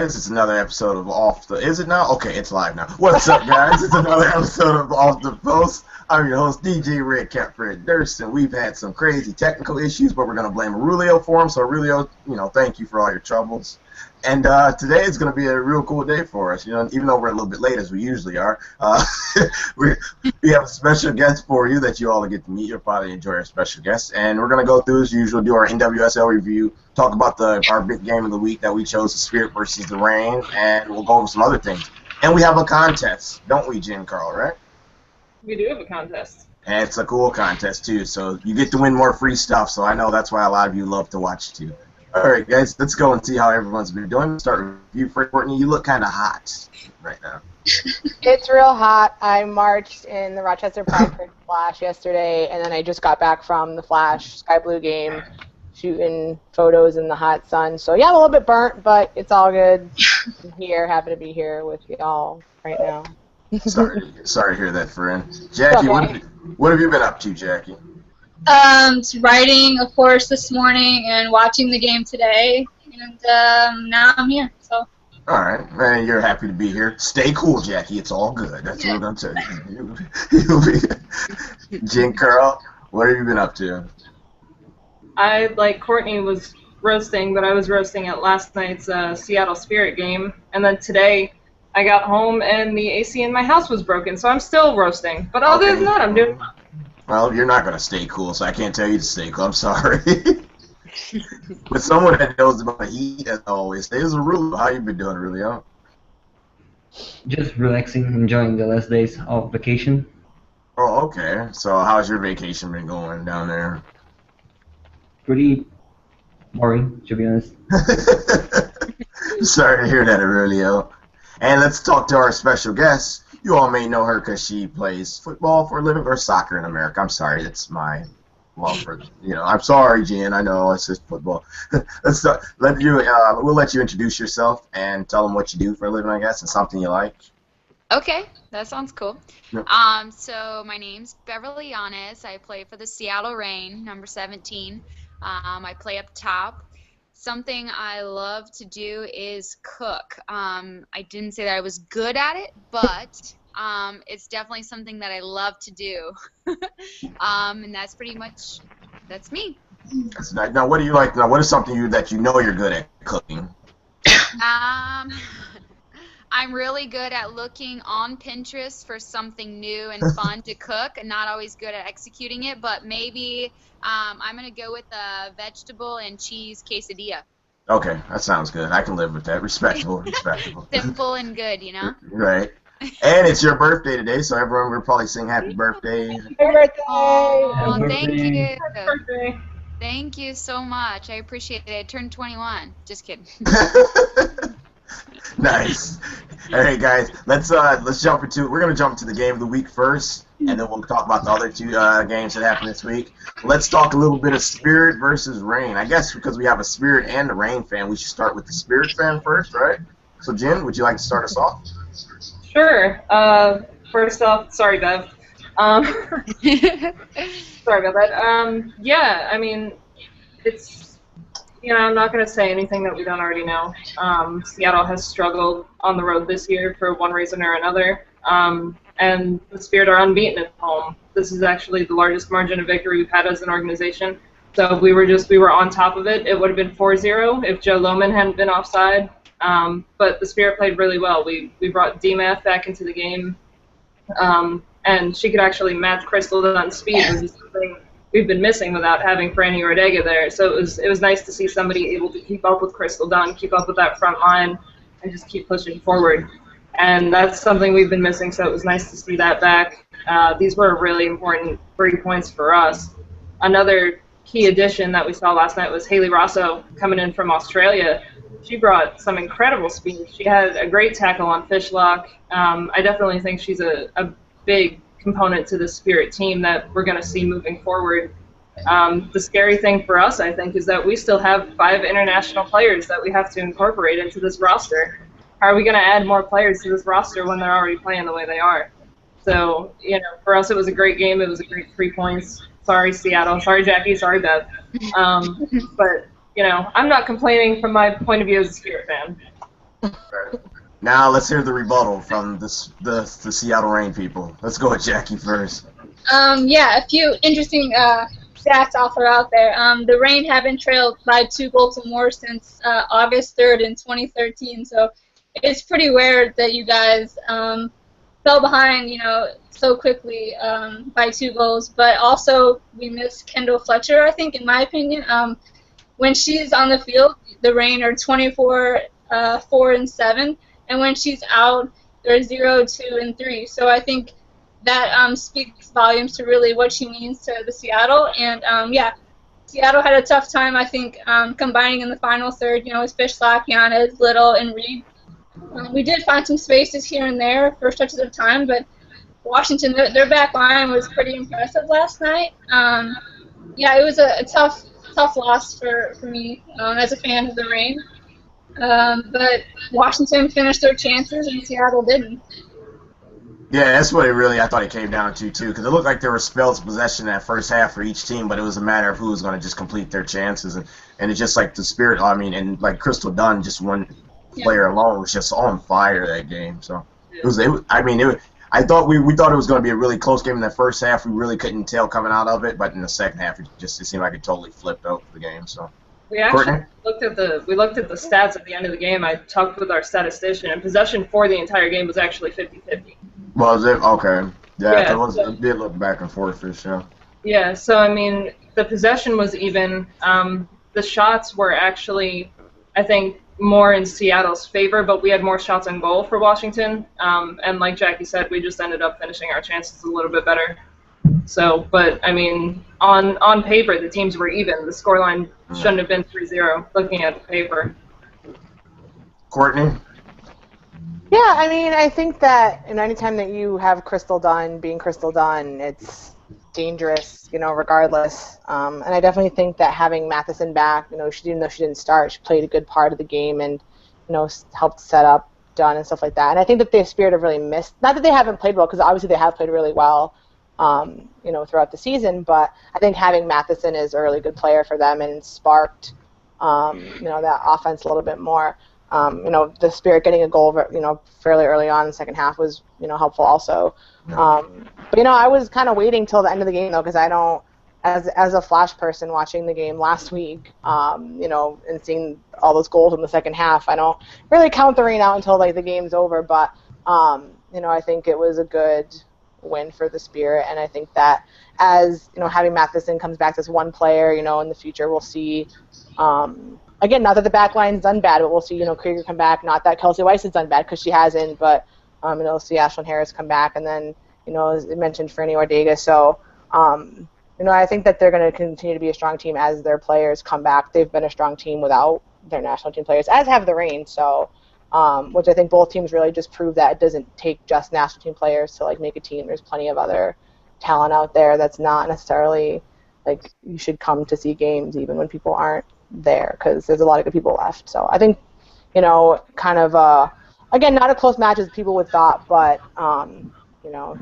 It's another episode of Off the. Is it now? Okay, it's live now. What's up, guys? It's another episode of Off the Post. I'm your host, DJ Red Cat Fred Durst, and we've had some crazy technical issues, but we're going to blame Aurelio for them. So, Aurelio, thank you for all your troubles. And today is going to be a real cool day for us. Even though we're a little bit late as we usually are, we have a special guest for you that you all get to meet. You'll probably enjoy our special guest, and we're going to go through as usual, do our NWSL review, talk about our big game of the week that we chose, the Spirit versus the Reign, and we'll go over some other things. And we have a contest, don't we, Jen Carl? Right? We do have a contest. And it's a cool contest too, so you get to win more free stuff. So I know that's why a lot of you love to watch too. All right, guys, let's go and see how everyone's been doing. Start with you, Courtney. You look kind of hot right now. It's real hot. I marched in the Rochester Pride Flash yesterday, and then I just got back from the Flash Sky Blue game, shooting photos in the hot sun. So yeah, I'm a little bit burnt, but it's all good. I'm here, happy to be here with y'all right now. Sorry to hear that, friend. Jackie, okay. what have you been up to, Jackie? Riding a horse this morning and watching the game today, and now I'm here. So. All right, man, you're happy to be here. Stay cool, Jackie. It's all good. That's what I'm gonna tell you. Jen Carl, what have you been up to? I, like Courtney, was roasting, but I was roasting at last night's Seattle Spirit game, and then today I got home and the AC in my house was broken, so I'm still roasting. But other than that, I'm doing. Well, you're not gonna stay cool, so I can't tell you to stay cool. I'm sorry. But someone that knows about heat, as always, there's a rule. How you been doing, really? Huh? Just relaxing, enjoying the last days of vacation. Oh, okay. So how's your vacation been going down there? Pretty boring, to be honest. Sorry to hear that, Aurelio. And let's talk to our special guest. You all may know her because she plays football for a living, or soccer in America. I'm sorry, that's my love for, I'm sorry, Jen. I know it's just football. We'll let you introduce yourself and tell them what you do for a living, I guess, and something you like. Okay, that sounds cool. Yep. So my name's Beverly Yanez. I play for the Seattle Reign, number 17. I play up top. Something I love to do is cook. I didn't say that I was good at it, but it's definitely something that I love to do. And that's pretty much, that's me. That's nice. Now, what do you like? Now, what is something that you know you're good at cooking? I'm really good at looking on Pinterest for something new and fun to cook, and not always good at executing it, but maybe I'm going to go with a vegetable and cheese quesadilla. Okay, that sounds good. I can live with that. Respectable. Simple and good, Right. And it's your birthday today, so everyone will probably sing happy birthday. Happy birthday! Oh, thank you. Happy birthday. Thank you so much. I appreciate it. I turned 21. Just kidding. Nice. All right, guys. Let's jump into it. We're gonna jump to the game of the week first, and then we'll talk about the other two games that happened this week. Let's talk a little bit of Spirit versus Reign. I guess because we have a Spirit and a Reign fan, we should start with the Spirit fan first, right? So, Jen, would you like to start us off? Sure. First off, sorry, Bev. Sorry about that. Yeah, I mean, it's. I'm not going to say anything that we don't already know. Seattle has struggled on the road this year for one reason or another, and the Spirit are unbeaten at home. This is actually the largest margin of victory we've had as an organization. So if we were on top of it, it would have been 4-0 if Joe Lohman hadn't been offside. But the Spirit played really well. We brought DMath back into the game, and she could actually match Crystal Dunn's speed, which is something we've been missing without having Franny Ortega there. So it was nice to see somebody able to keep up with Crystal Dunn, keep up with that front line, and just keep pushing forward. And that's something we've been missing, so it was nice to see that back. These were really important 3 points for us. Another key addition that we saw last night was Haley Rosso coming in from Australia. She brought some incredible speed. She had a great tackle on Fishlock. I definitely think she's a big component to the Spirit team that we're going to see moving forward. The scary thing for us, I think, is that we still have 5 international players that we have to incorporate into this roster. How are we going to add more players to this roster when they're already playing the way they are? So, for us it was a great game. It was a great 3 points. Sorry, Seattle. Sorry, Jackie. Sorry, Beth. But, I'm not complaining from my point of view as a Spirit fan. Now let's hear the rebuttal from the Seattle Rain people. Let's go with Jackie first. Yeah, a few interesting stats I'll throw out there. The Reign haven't trailed by 2 goals or more since August 3rd in 2013, so it's pretty rare that you guys fell behind, so quickly by 2 goals. But also, we miss Kendall Fletcher, I think, in my opinion. When she's on the field, the Reign are 24, 4, and 7, and when she's out, they're 0, 2, and 3. So I think that speaks volumes to really what she means to the Seattle. And yeah, Seattle had a tough time, I think, combining in the final third, with Fishlock, Yanez, Little, and Reed. We did find some spaces here and there for stretches of time, but Washington, their back line was pretty impressive last night. Yeah, it was a tough loss for me as a fan of the Reign. But Washington finished their chances and Seattle didn't. Yeah, that's what I thought it came down to, too, because it looked like there were spells of possession in that first half for each team, but it was a matter of who was going to just complete their chances. And it's just like the spirit, and like Crystal Dunn, just one player alone was just on fire that game. So I thought we thought it was going to be a really close game in the first half. We really couldn't tell coming out of it, but in the second half, it seemed like it totally flipped out for the game. So we actually looked at the stats at the end of the game. I talked with our statistician, and possession for the entire game was actually 50-50. Was it? Okay. Yeah, it did look back and forth for sure. Yeah, so I mean, the possession was even. The shots were actually, I think, more in Seattle's favor, but we had more shots on goal for Washington. And like Jackie said, we just ended up finishing our chances a little bit better. So, but I mean, on paper, the teams were even. The scoreline shouldn't have been 3-0, looking at the paper. Courtney? Yeah, I mean, I think that anytime that you have Crystal Dunn being Crystal Dunn, it's dangerous, regardless. And I definitely think that having Matheson back, even though she didn't start, she played a good part of the game and, helped set up Dunn and stuff like that. And I think that the Spirit have really missed, not that they haven't played well, because obviously they have played really well, throughout the season, but I think having Matheson is a really good player for them and sparked, that offense a little bit more. The Spirit getting a goal, fairly early on in the second half was, helpful also. But, I was kind of waiting till the end of the game, though, because I don't, as a Flash person watching the game last week, and seeing all those goals in the second half, I don't really count the Reign out until, the game's over. But, I think it was a good win for the Spirit, and I think that as, having Matheson comes back as one player, in the future, we'll see, again, not that the back line's done bad, but we'll see, Krieger come back. Not that Kelsey Weiss has done bad, because she hasn't, but, see Ashlyn Harris come back, and then, as I mentioned, Franny Ortega. So, I think that they're going to continue to be a strong team as their players come back. They've been a strong team without their national team players, as have the Reign. So, which I think both teams really just prove that it doesn't take just national team players to, make a team. There's plenty of other talent out there that's not necessarily, you should come to see games even when people aren't there, because there's a lot of good people left. So I think, kind of, again, not a close match as people would thought, but,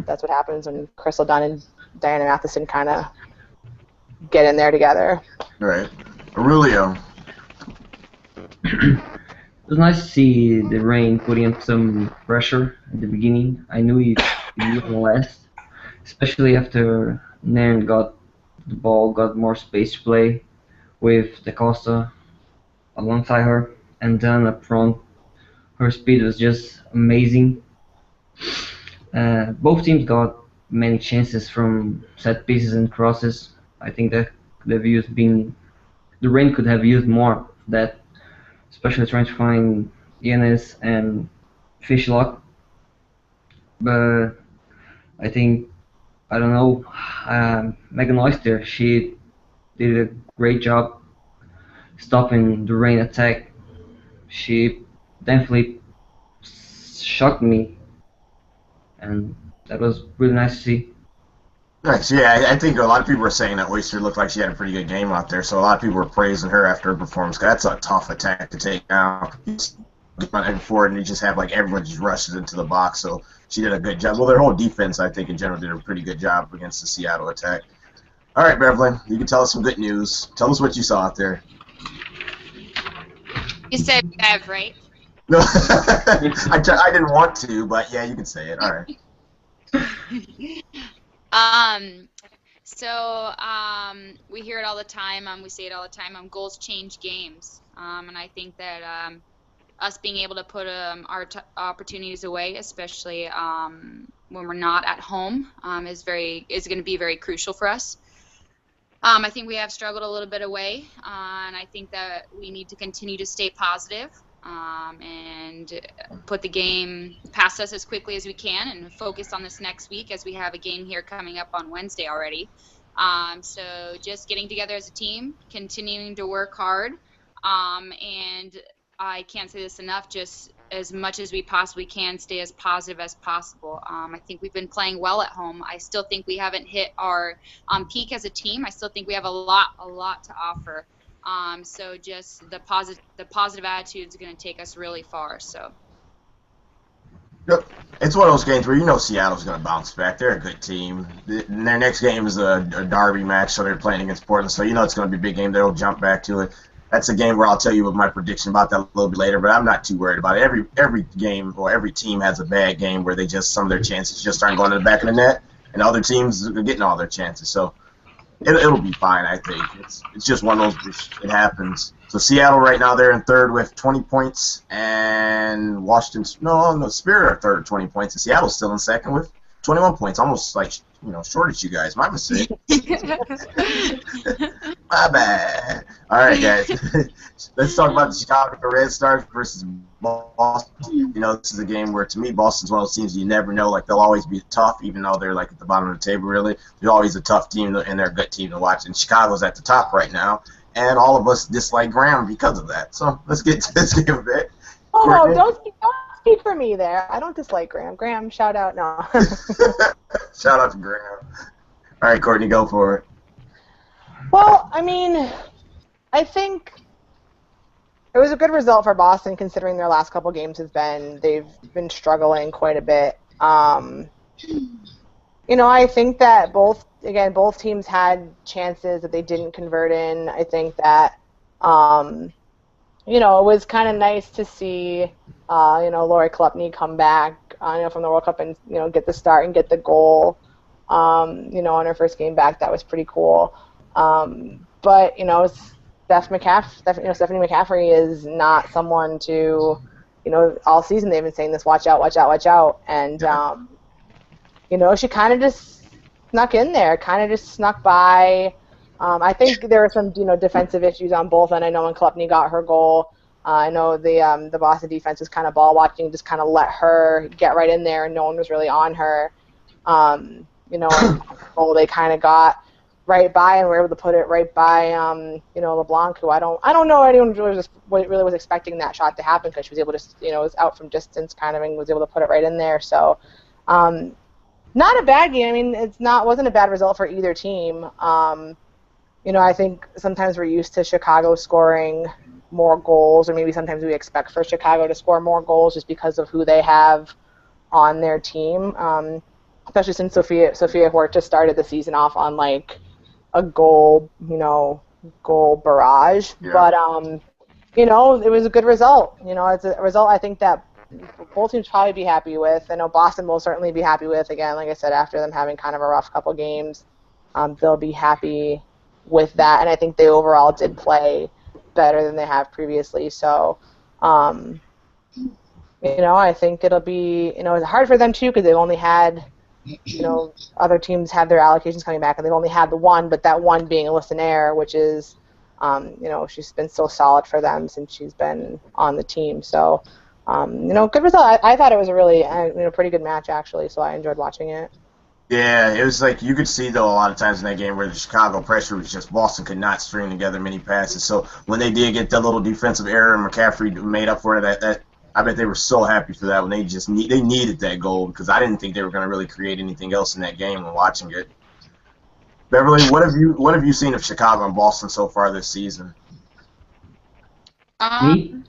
that's what happens when Crystal Dunn and Diana Matheson kind of get in there together. Right. Aurelio. It was nice to see the Reign putting up some pressure at the beginning. I knew it wouldn't last, especially after Nairn got the ball, got more space to play with Da Costa alongside her, and then up front, her speed was just amazing. Both teams got many chances from set pieces and crosses. I think that the Reign could have used more of that, especially trying to find Yanez and Fishlock. But I think, I don't know, Megan Oyster, she did a great job stopping the Reign attack. She definitely shocked me, and that was really nice to see. Nice. Yeah, I think a lot of people were saying that Oyster looked like she had a pretty good game out there, so a lot of people were praising her after her performance, because that's a tough attack to take down. And forward, and you just have everyone just rushes into the box, so she did a good job. Well, their whole defense, I think, in general, did a pretty good job against the Seattle attack. All right, Beverly, you can tell us some good news. Tell us what you saw out there. You said Bev, right? No, I didn't want to, but yeah, you can say it. All right. Um, we hear it all the time. We say it all the time. Goals change games. And I think that us being able to put our opportunities away, especially when we're not at home, is going to be very crucial for us. I think we have struggled a little bit away, and I think that we need to continue to stay positive, and put the game past us as quickly as we can and focus on this next week as we have a game here coming up on Wednesday already. So just getting together as a team, continuing to work hard, and I can't say this enough, just as much as we possibly can, stay as positive as possible. I think we've been playing well at home. I still think we haven't hit our peak as a team. I still think we have a lot to offer. So just the positive attitude is going to take us really far. So. Yep. It's one of those games where you know Seattle's going to bounce back. They're a good team. Their next game is a derby match, so they're playing against Portland. So you know it's going to be a big game. They'll jump back to it. That's a game where I'll tell you what my prediction about that a little bit later, but I'm not too worried about it. Every game or every team has a bad game where they just some of their chances just aren't going to the back of the net, and other teams are getting all their chances. So it'll be fine, I think. It's just one of those. It happens. So Seattle right now they're in third with 20 points, and Washington no Spirit are third with 20 points, and Seattle's still in second with 21 points, almost like short at you guys. My mistake. My bad. All right, guys. Let's talk about the Chicago Red Stars versus Boston. This is a game where, to me, Boston's one of those teams you never know. Like, they'll always be tough, even though they're, like, at the bottom of the table, really. They're always a tough team, and they're a good team to watch. And Chicago's at the top right now, and all of us dislike Graham because of that. So let's get to this game a bit. Oh, Courtney? No, don't speak for me there. I don't dislike Graham. Graham, shout out. No. Shout out to Graham. All right, Courtney, go for it. Well, I mean, I think it was a good result for Boston considering their last couple games they've been struggling quite a bit. I think that both teams had chances that they didn't convert in. I think that, it was kind of nice to see, Lori Klupny come back, from the World Cup and, get the start and get the goal, on her first game back. That was pretty cool. But Stephanie McCaffrey is not someone to, all season they've been saying this, watch out, and she kind of just snuck in there, snuck by. I think there were some defensive issues on both, and I know when Klupny got her goal, I know the Boston defense was kind of ball watching, just kind of let her get right in there, and no one was really on her. And they kind of got right by and were able to put it right by LeBlanc, who I don't know anyone really was expecting that shot to happen because she was able to was out from distance kind of and was able to put it right in there. So not a bad game. I mean, wasn't a bad result for either team. I think sometimes we're used to Chicago scoring more goals, or maybe sometimes we expect for Chicago to score more goals just because of who they have on their team. Especially since Sophia Huerta started the season off on like a goal barrage. Yeah. But it was a good result. It's a result I think that both teams probably be happy with. I know Boston will certainly be happy with. Again, like I said, after them having kind of a rough couple games, they'll be happy with that. And I think they overall did play better than they have previously. So, I think it'll be, it's hard for them too because they've only had, other teams have their allocations coming back, and they've only had the one, but that one being Alyssa Nair, which is, she's been so solid for them since she's been on the team. So, good result. I thought it was a really, pretty good match, actually, so I enjoyed watching it. Yeah, it was like you could see, though, a lot of times in that game where the Chicago pressure was just Boston could not string together many passes. So when they did get that little defensive error and McCaffrey made up for it, that I bet they were so happy for that when they needed that goal because I didn't think they were going to really create anything else in that game when watching it. Beverly, what have you seen of Chicago and Boston so far this season? Me?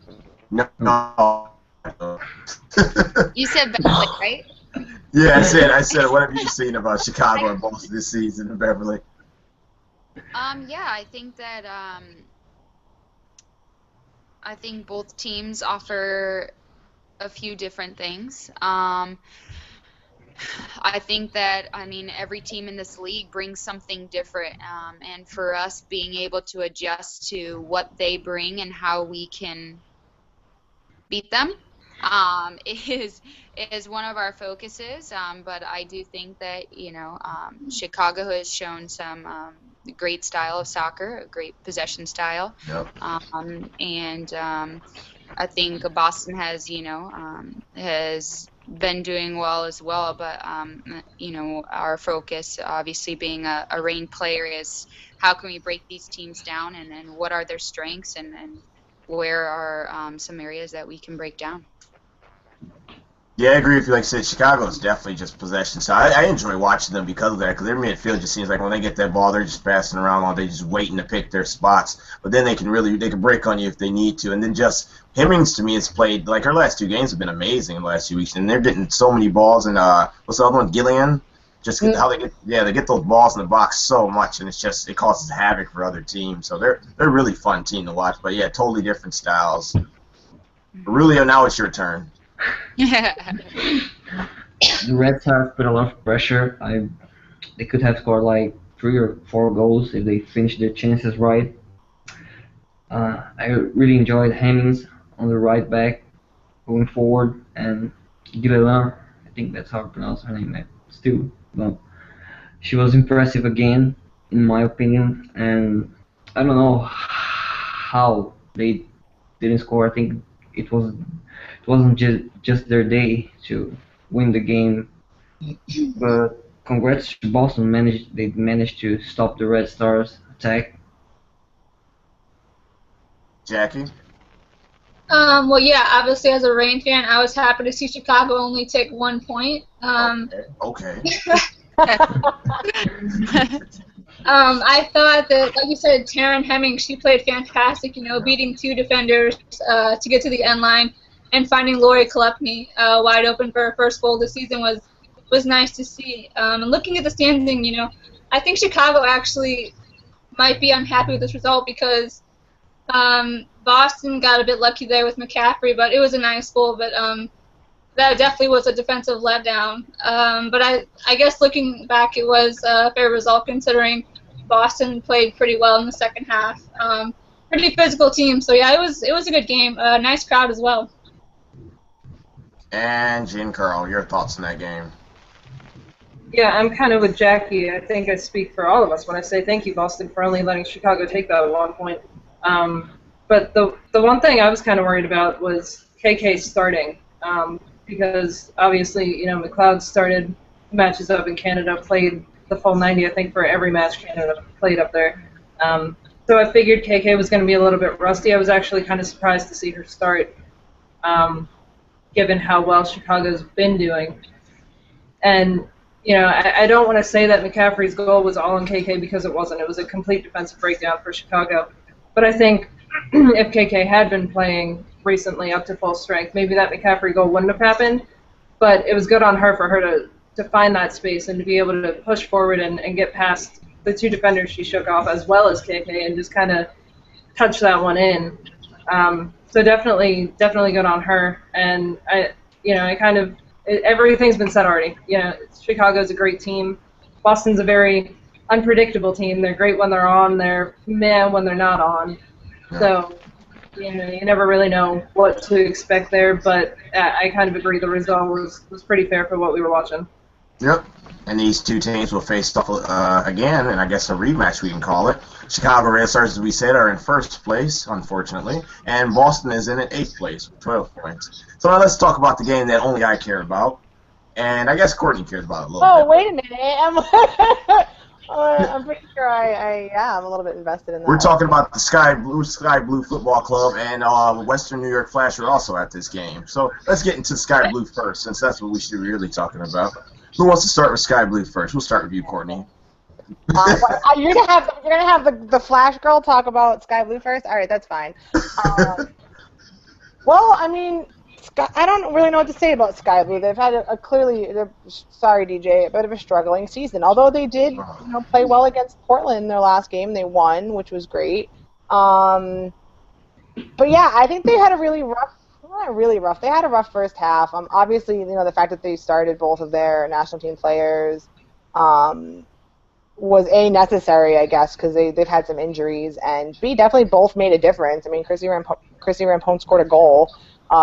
No. You said Beverly, right? Yeah, I said, what have you seen about Chicago and Boston this season, Beverly? Yeah, I think that I think both teams offer a few different things. I think that, I mean, every team in this league brings something different, and for us being able to adjust to what they bring and how we can beat them is one of our focuses. But I do think that Chicago has shown some great style of soccer, a great possession style, Yep. and I think Boston has been doing well as well. But our focus, obviously being a Reign player, is how can we break these teams down, and what are their strengths, and where are some areas that we can break down. Yeah, I agree with you. Like I said, Chicago is definitely just possession. So I enjoy watching them because of that. Because their midfield just seems like when they get that ball, they're just passing around all day, just waiting to pick their spots. But then they can break on you if they need to. And then just Hemmings, to me, has played like her last 2 games have been amazing in the last 2 weeks, and they're getting so many balls. And what's the other one? Gillian. Just how they get those balls in the box so much, and it causes havoc for other teams. So they're a really fun team to watch. But yeah, totally different styles. Aurelio, now it's your turn. The Reds have put a lot of pressure. They could have scored like 3 or 4 goals if they finished their chances right. I really enjoyed Hemmings on the right back going forward, and Guilherme, I think that's how to pronounce her name. Still, well, she was impressive again, in my opinion, and I don't know how they didn't score. I think it wasn't just their day to win the game, but congrats to Boston. They managed to stop the Red Stars attack. Jackie? Well, yeah, obviously as a Reign fan, I was happy to see Chicago only take 1 point. Okay. I thought that, like you said, Taryn Hemmings, she played fantastic, beating 2 defenders to get to the end line, and finding Lori Kalepny wide open for her first goal this season was nice to see. And looking at the standing, I think Chicago actually might be unhappy with this result because Boston got a bit lucky there with McCaffrey, but it was a nice goal. But that definitely was a defensive letdown. But I guess looking back, it was a fair result considering Boston played pretty well in the second half. Pretty physical team, so yeah, it was a good game. Nice crowd as well. And Jean Carl, your thoughts on that game? Yeah, I'm kind of with Jackie. I think I speak for all of us when I say thank you, Boston, for only letting Chicago take that at 1 point. But the one thing I was kind of worried about was KK starting, because obviously, McLeod started matches up in Canada, played the full 90, I think, for every match Canada played up there. So I figured KK was going to be a little bit rusty. I was actually kind of surprised to see her start, given how well Chicago's been doing. And, I don't want to say that McCaffrey's goal was all on KK because it wasn't. It was a complete defensive breakdown for Chicago. But I think if KK had been playing recently up to full strength, maybe that McCaffrey goal wouldn't have happened. But it was good on her for her to find that space and to be able to push forward and get past the 2 defenders she shook off, as well as KK, and just kind of touch that one in. So definitely good on her. And everything's been said already. Chicago's a great team. Boston's a very unpredictable team. They're great when they're on. They're meh when they're not on. Yeah. So, you never really know what to expect there. But I kind of agree. The result was pretty fair for what we were watching. Yep. And these 2 teams will face off again, and I guess a rematch we can call it. Chicago Red Stars, as we said, are in first place, unfortunately, and Boston is in 8th place with 12 points. So now let's talk about the game that only I care about, and I guess Courtney cares about it a little bit. Oh, wait a minute. I'm pretty sure I'm a little bit invested in that. We're talking about the Sky Blue Football Club, and Western New York Flash are also at this game. So let's get into Sky Blue first, since that's what we should be really talking about. Who wants to start with Sky Blue first? We'll start with you, Courtney. You're gonna have the Flash girl talk about Sky Blue first. All right, that's fine. Well, I mean, I don't really know what to say about Sky Blue. They've had sorry DJ, a bit of a struggling season. Although they did, play well against Portland in their last game. They won, which was great. But yeah, I think they had a really rough not really rough. They had a rough first half. Obviously, the fact that they started both of their national team players was A, necessary, I guess, because they've had some injuries, and B, definitely both made a difference. I mean, Chrissy Rampone scored a goal,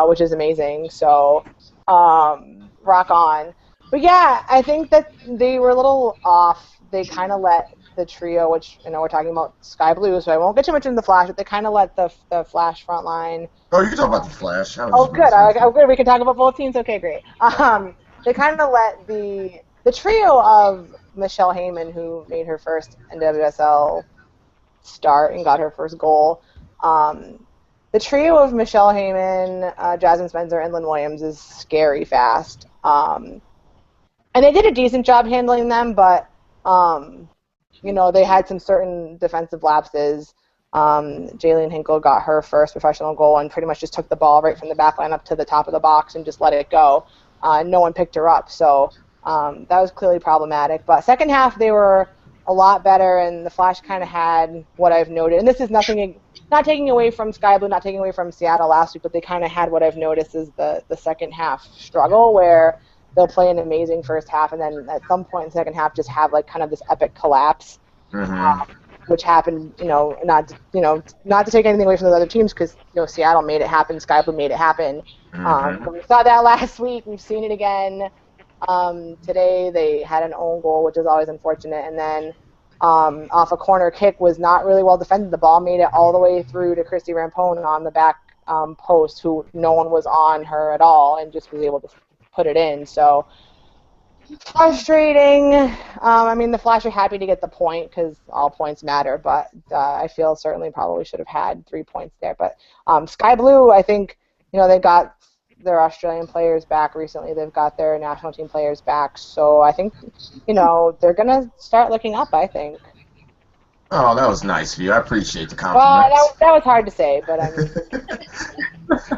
which is amazing. So, rock on. But yeah, I think that they were a little off. They kind of let the trio, which we're talking about Sky Blue, so I won't get too much into the Flash, but they kind of let the Flash front line. Oh, you can talk about the Flash. Oh, good. Good. We can talk about both teams. Okay, great. They kind of let the trio of Michelle Heyman, who made her first NWSL start and got her first goal. The trio of Michelle Heyman, Jasmine Spencer, and Lynn Williams is scary fast. And they did a decent job handling them, but they had some certain defensive lapses. Jaylene Hinkle got her first professional goal and pretty much just took the ball right from the back line up to the top of the box and just let it go. No one picked her up, so that was clearly problematic. But second half, they were a lot better, and the Flash kind of had what I've noted. And this is not taking away from Sky Blue, not taking away from Seattle last week, but they kind of had what I've noticed is the second half struggle where they'll play an amazing first half, and then at some point in the second half just have like kind of this epic collapse, which happened. Not to take anything away from the other teams because Seattle made it happen, Sky Blue made it happen. We saw that last week. We've seen it again. Today they had an own goal, which is always unfortunate, and then off a corner kick was not really well defended. The ball made it all the way through to Christy Rampone on the back post, who no one was on her at all, and just was able to put it in. So frustrating. I mean, the Flash are happy to get the point because all points matter, but I feel certainly probably should have had 3 points there. But Sky Blue, I think, they got their Australian players back recently. They've got their national team players back. So I think, they're going to start looking up, I think. Oh, that was nice of you. I appreciate the compliment. Well, that was hard to say, but I mean,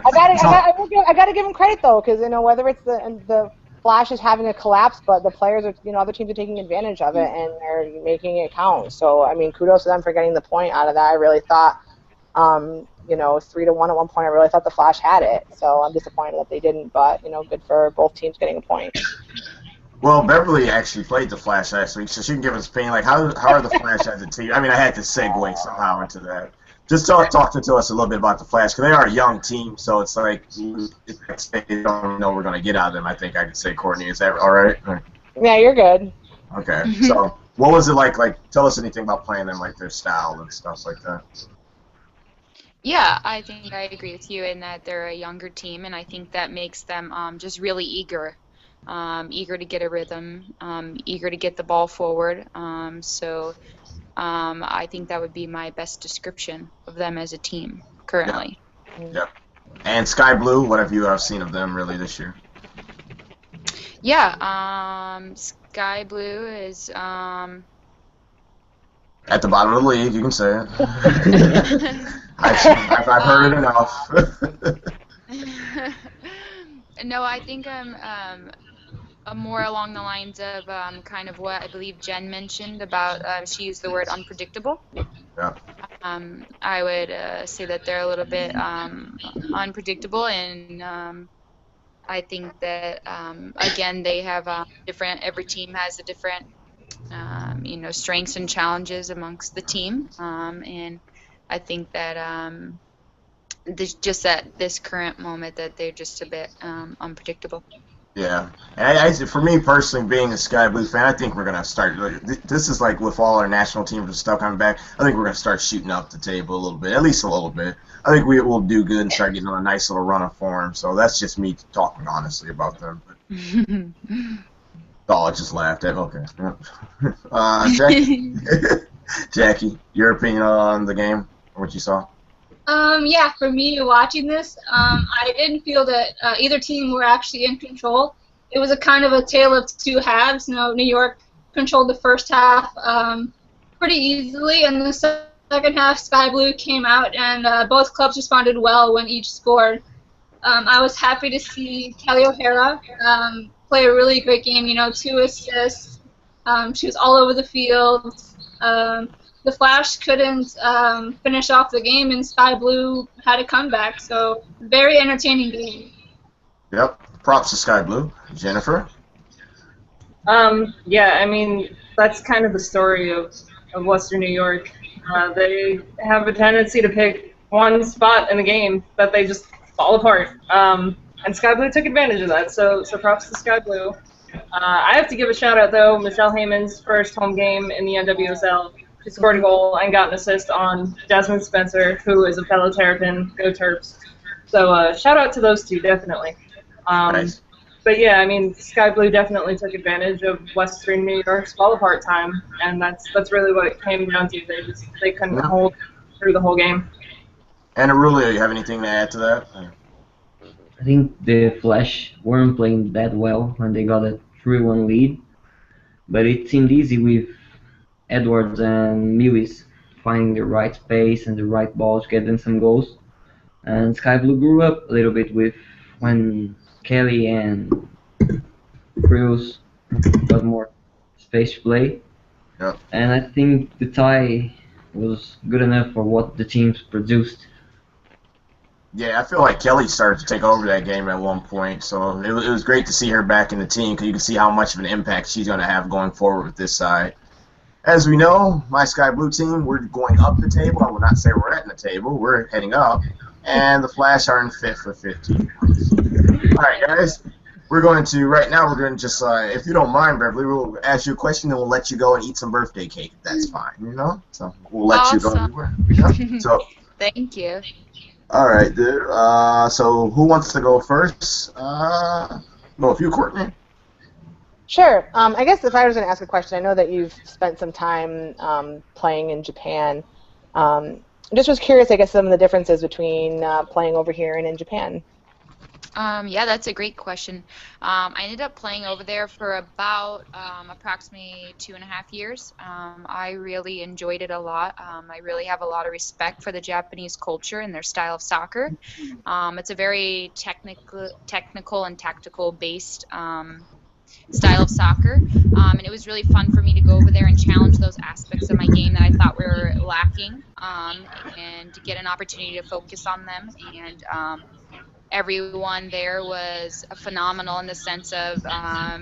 I gotta give them credit though, because whether it's the Flash is having a collapse, but the players are, other teams are taking advantage of it and they're making it count. So I mean, kudos to them for getting the point out of that. I really thought, 3-1 at one point. I really thought the Flash had it. So I'm disappointed that they didn't, but good for both teams getting a point. Well, Beverly actually played the Flash last week, so she can give us opinion. Like, how are the Flash as a team? I mean, I had to segue somehow into that. Just talk to us a little bit about the Flash, because they are a young team, so it's like, they don't know we're going to get out of them, I think I could say, Courtney. Is that all right? Yeah, you're good. Okay. So, what was it like? Like, tell us anything about playing them, like their style and stuff like that. Yeah, I think I agree with you in that they're a younger team, and I think that makes them just really eager to get a rhythm, eager to get the ball forward. So I think that would be my best description of them as a team currently. Yep. And Sky Blue, what have you seen of them really this year? Yeah, Sky Blue is... At the bottom of the league, you can say it. I've heard it enough. No, I think I'm more along the lines of kind of what I believe Jen mentioned about, she used the word unpredictable. Yeah. I would say that they're a little bit unpredictable, and I think that, again, they have every team has a different, strengths and challenges amongst the team, and I think that just at this current moment that they're just a bit unpredictable. Yeah, and for me personally, being a Sky Blue fan, I think we're gonna start. This is like with all our national teams and stuff coming back. I think we're gonna start shooting up the table a little bit, at least a little bit. I think we will do good and start getting on a nice little run of form. So that's just me talking honestly about them. Oh, I just laughed at. Okay, Jackie, Jackie, your opinion on the game, what you saw? Yeah, for me watching this, I didn't feel that either team were actually in control. It was a kind of a tale of two halves. New York controlled the first half pretty easily, and the second half, Sky Blue came out, and both clubs responded well when each scored. I was happy to see Kelly O'Hara play a really great game. 2 assists. She was all over the field. the Flash couldn't finish off the game, and Sky Blue had a comeback. So very entertaining game. Yep. Props to Sky Blue. Jennifer? Yeah, I mean, that's kind of the story of Western New York. They have a tendency to pick one spot in the game that they just fall apart. And Sky Blue took advantage of that, so props to Sky Blue. I have to give a shout out, though, Michelle Heyman's first home game in the NWSL. She scored a goal and got an assist on Jasmine Spencer, who is a fellow Terrapin. Go Terps. So shout out to those two, definitely. Nice. But yeah, I mean, Sky Blue definitely took advantage of Western New York's fall apart time, and that's really what it came down to. They couldn't hold through the whole game. And Arula, you have anything to add to that? I think the Flash weren't playing that well when they got a 3-1 lead, but it seemed easy with Edwards and Lewis finding the right space and the right ball to get them some goals. And Sky Blue grew up a little bit with when Kelly and Cruz got more space to play. Yep. And I think the tie was good enough for what the teams produced. Yeah, I feel like Kelly started to take over that game at one point, so it was great to see her back in the team because you can see how much of an impact she's going to have going forward with this side. As we know, my Sky Blue team, we're going up the table. I will not say we're at the table. We're heading up. And the Flash are in 5th with 15 points. All right, guys. We're going to, right now, we're going to just, if you don't mind, Beverly, we'll ask you a question, then we'll let you go and eat some birthday cake, if that's fine, you know? So we'll let you go. Yeah. So, Thank you. all right, dude. So who wants to go first? Go with you, Courtney. Sure. I guess if I was going to ask a question, I know that you've spent some time playing in Japan. I just was curious, I guess, some of the differences between playing over here and in Japan. Yeah, that's a great question. I ended up playing over there for about approximately 2.5 years. I really enjoyed it a lot. I really have a lot of respect for the Japanese culture and their style of soccer. It's a very technical and tactical based style of soccer, and it was really fun for me to go over there and challenge those aspects of my game that I thought were lacking, and to get an opportunity to focus on them. And everyone there was phenomenal in the sense of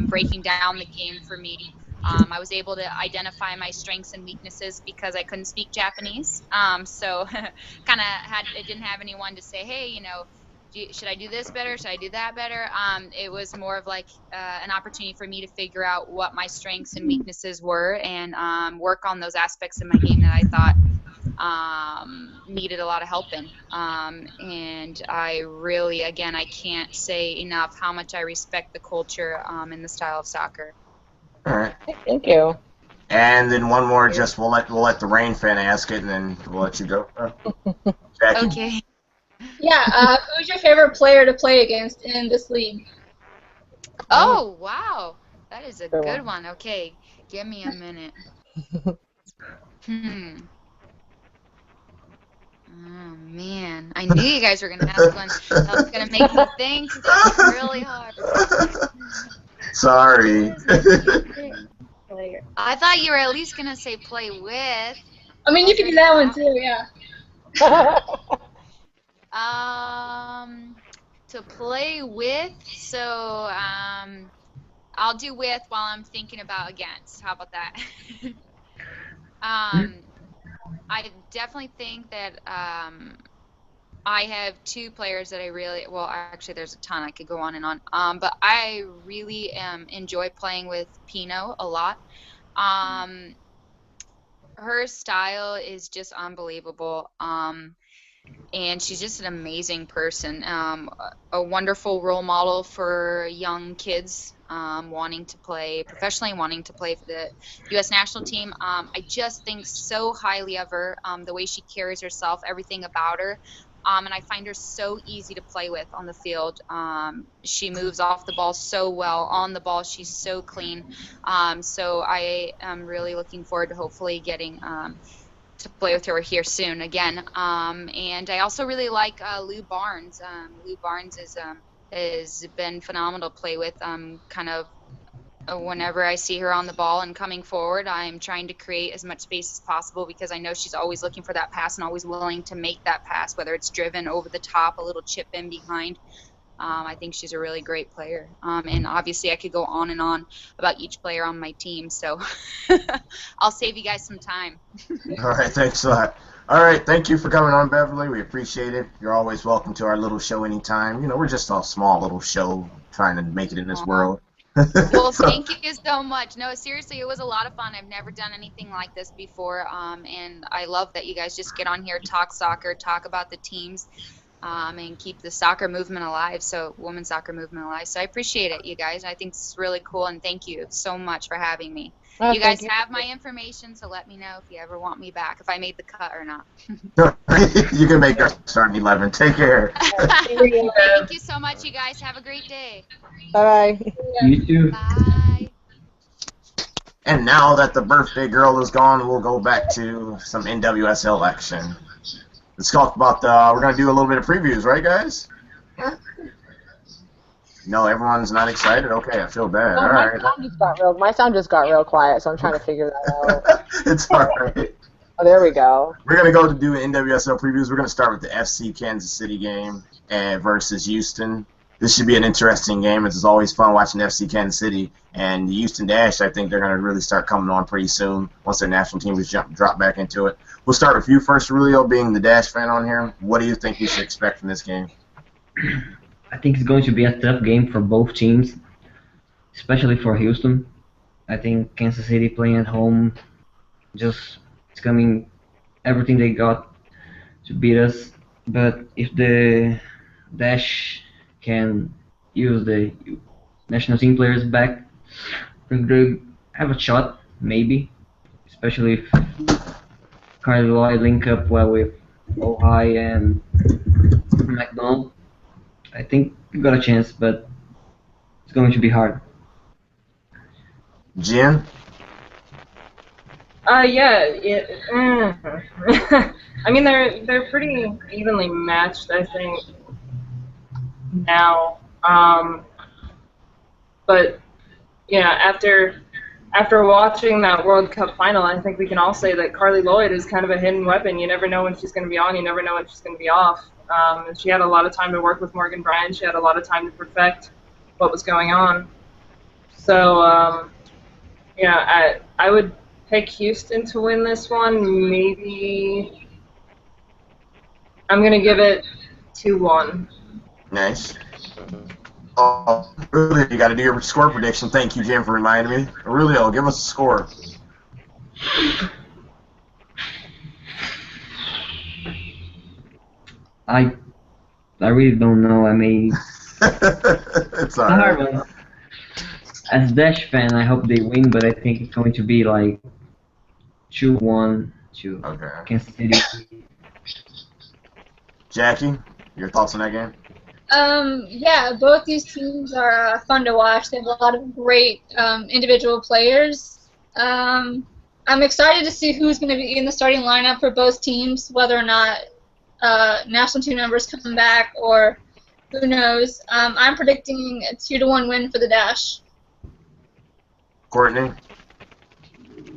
breaking down the game for me. I was able to identify my strengths and weaknesses because I couldn't speak Japanese, so kind of didn't have anyone to say, hey, you know, should I do this better? Should I do that better? It was more of like an opportunity for me to figure out what my strengths and weaknesses were and work on those aspects of my game that I thought needed a lot of help in. And I really, again, I can't say enough how much I respect the culture and the style of soccer. All right. Thank you. And then one more, just we'll let the Rain fan ask it, and then we'll let you go. Jackie? Okay. Yeah, who's your favorite player to play against in this league? Oh, wow. That is a Good good one. one. Okay, give me a minute. Oh, man. I knew you guys were going to ask one that was going to make me think. That's really hard. Sorry. I thought you were at least going to say play with. I mean, you can do that one too, yeah. To play with, so I'll do with while I'm thinking about against. How about that? I definitely think that I have two players that I really, well, actually there's a ton I could go on and on, but I really enjoy playing with Pino a lot. Her style is just unbelievable. And she's just an amazing person, a wonderful role model for young kids wanting to play professionally, wanting to play for the U.S. national team. I just think so highly of her, the way she carries herself, everything about her. And I find her so easy to play with on the field. She moves off the ball so well. On the ball, she's so clean. So I am really looking forward to hopefully getting to play with her here soon again. And I also really like Lou Barnes. Lou Barnes has been phenomenal to play with. Kind of whenever I see her on the ball and coming forward, I'm trying to create as much space as possible because I know she's always looking for that pass and always willing to make that pass, whether it's driven over the top, a little chip in behind. I think she's a really great player. And obviously I could go on and on about each player on my team, so I'll save you guys some time. All right, thanks a lot. All right, thank you for coming on, Beverly. We appreciate it. You're always welcome to our little show anytime. You know, we're just a small little show trying to make it in this world. Well, thank you so much. No, seriously, it was a lot of fun. I've never done anything like this before, and I love that you guys just get on here, talk soccer, talk about the teams, and keep the soccer movement alive, women's soccer movement alive. So I appreciate it, you guys. I think it's really cool, and thank you so much for having me. You guys have my information, so let me know if you ever want me back, if I made the cut or not. You can make our starting 11. Take care. Thank you so much, you guys. Have a great day. Bye. You too. Bye. And now that the birthday girl is gone, we'll go back to some NWSL action. Let's talk about we're going to do a little bit of previews, right, guys? No, everyone's not excited? Okay, I feel bad. No, all right. My sound just got real quiet, so I'm trying to figure that out. It's all right. Oh, there we go. We're going to go to do NWSL previews. We're going to start with the FC Kansas City game versus Houston. This should be an interesting game. It's always fun watching FC Kansas City. And the Houston Dash, I think they're going to really start coming on pretty soon once their national team has dropped back into it. We'll start with you first, Aurelio, being the Dash fan on here. What do you think we should expect from this game? I think it's going to be a tough game for both teams, especially for Houston. I think Kansas City playing at home, just it's coming everything they got to beat us. But if the Dash can use the national team players back, they have a shot, maybe, especially if Carly Lloyd link up well with Ohio and McDonald. I think we got a chance, but it's going to be hard. Jen? Yeah. I mean, they're pretty evenly matched, I think, now. But yeah, after watching that World Cup final, I think we can all say that Carly Lloyd is kind of a hidden weapon. You never know when she's going to be on. You never know when she's going to be off. And she had a lot of time to work with Morgan Bryan. She had a lot of time to perfect what was going on. So, yeah, I would pick Houston to win this one. Maybe I'm going to give it 2-1. Nice. Oh, Aurelio, you got to do your score prediction. Thank you, Jim, for reminding me. Aurelio, give us a score. I really don't know. I mean, It's all right. As Dash fan, I hope they win, but I think it's going to be like 2-1 to Kansas City. Jackie, your thoughts on that game? Yeah, both these teams are fun to watch. They have a lot of great individual players. I'm excited to see who's going to be in the starting lineup for both teams, whether or not national team members come back or who knows. I'm predicting a 2-1 win for the Dash. Courtney?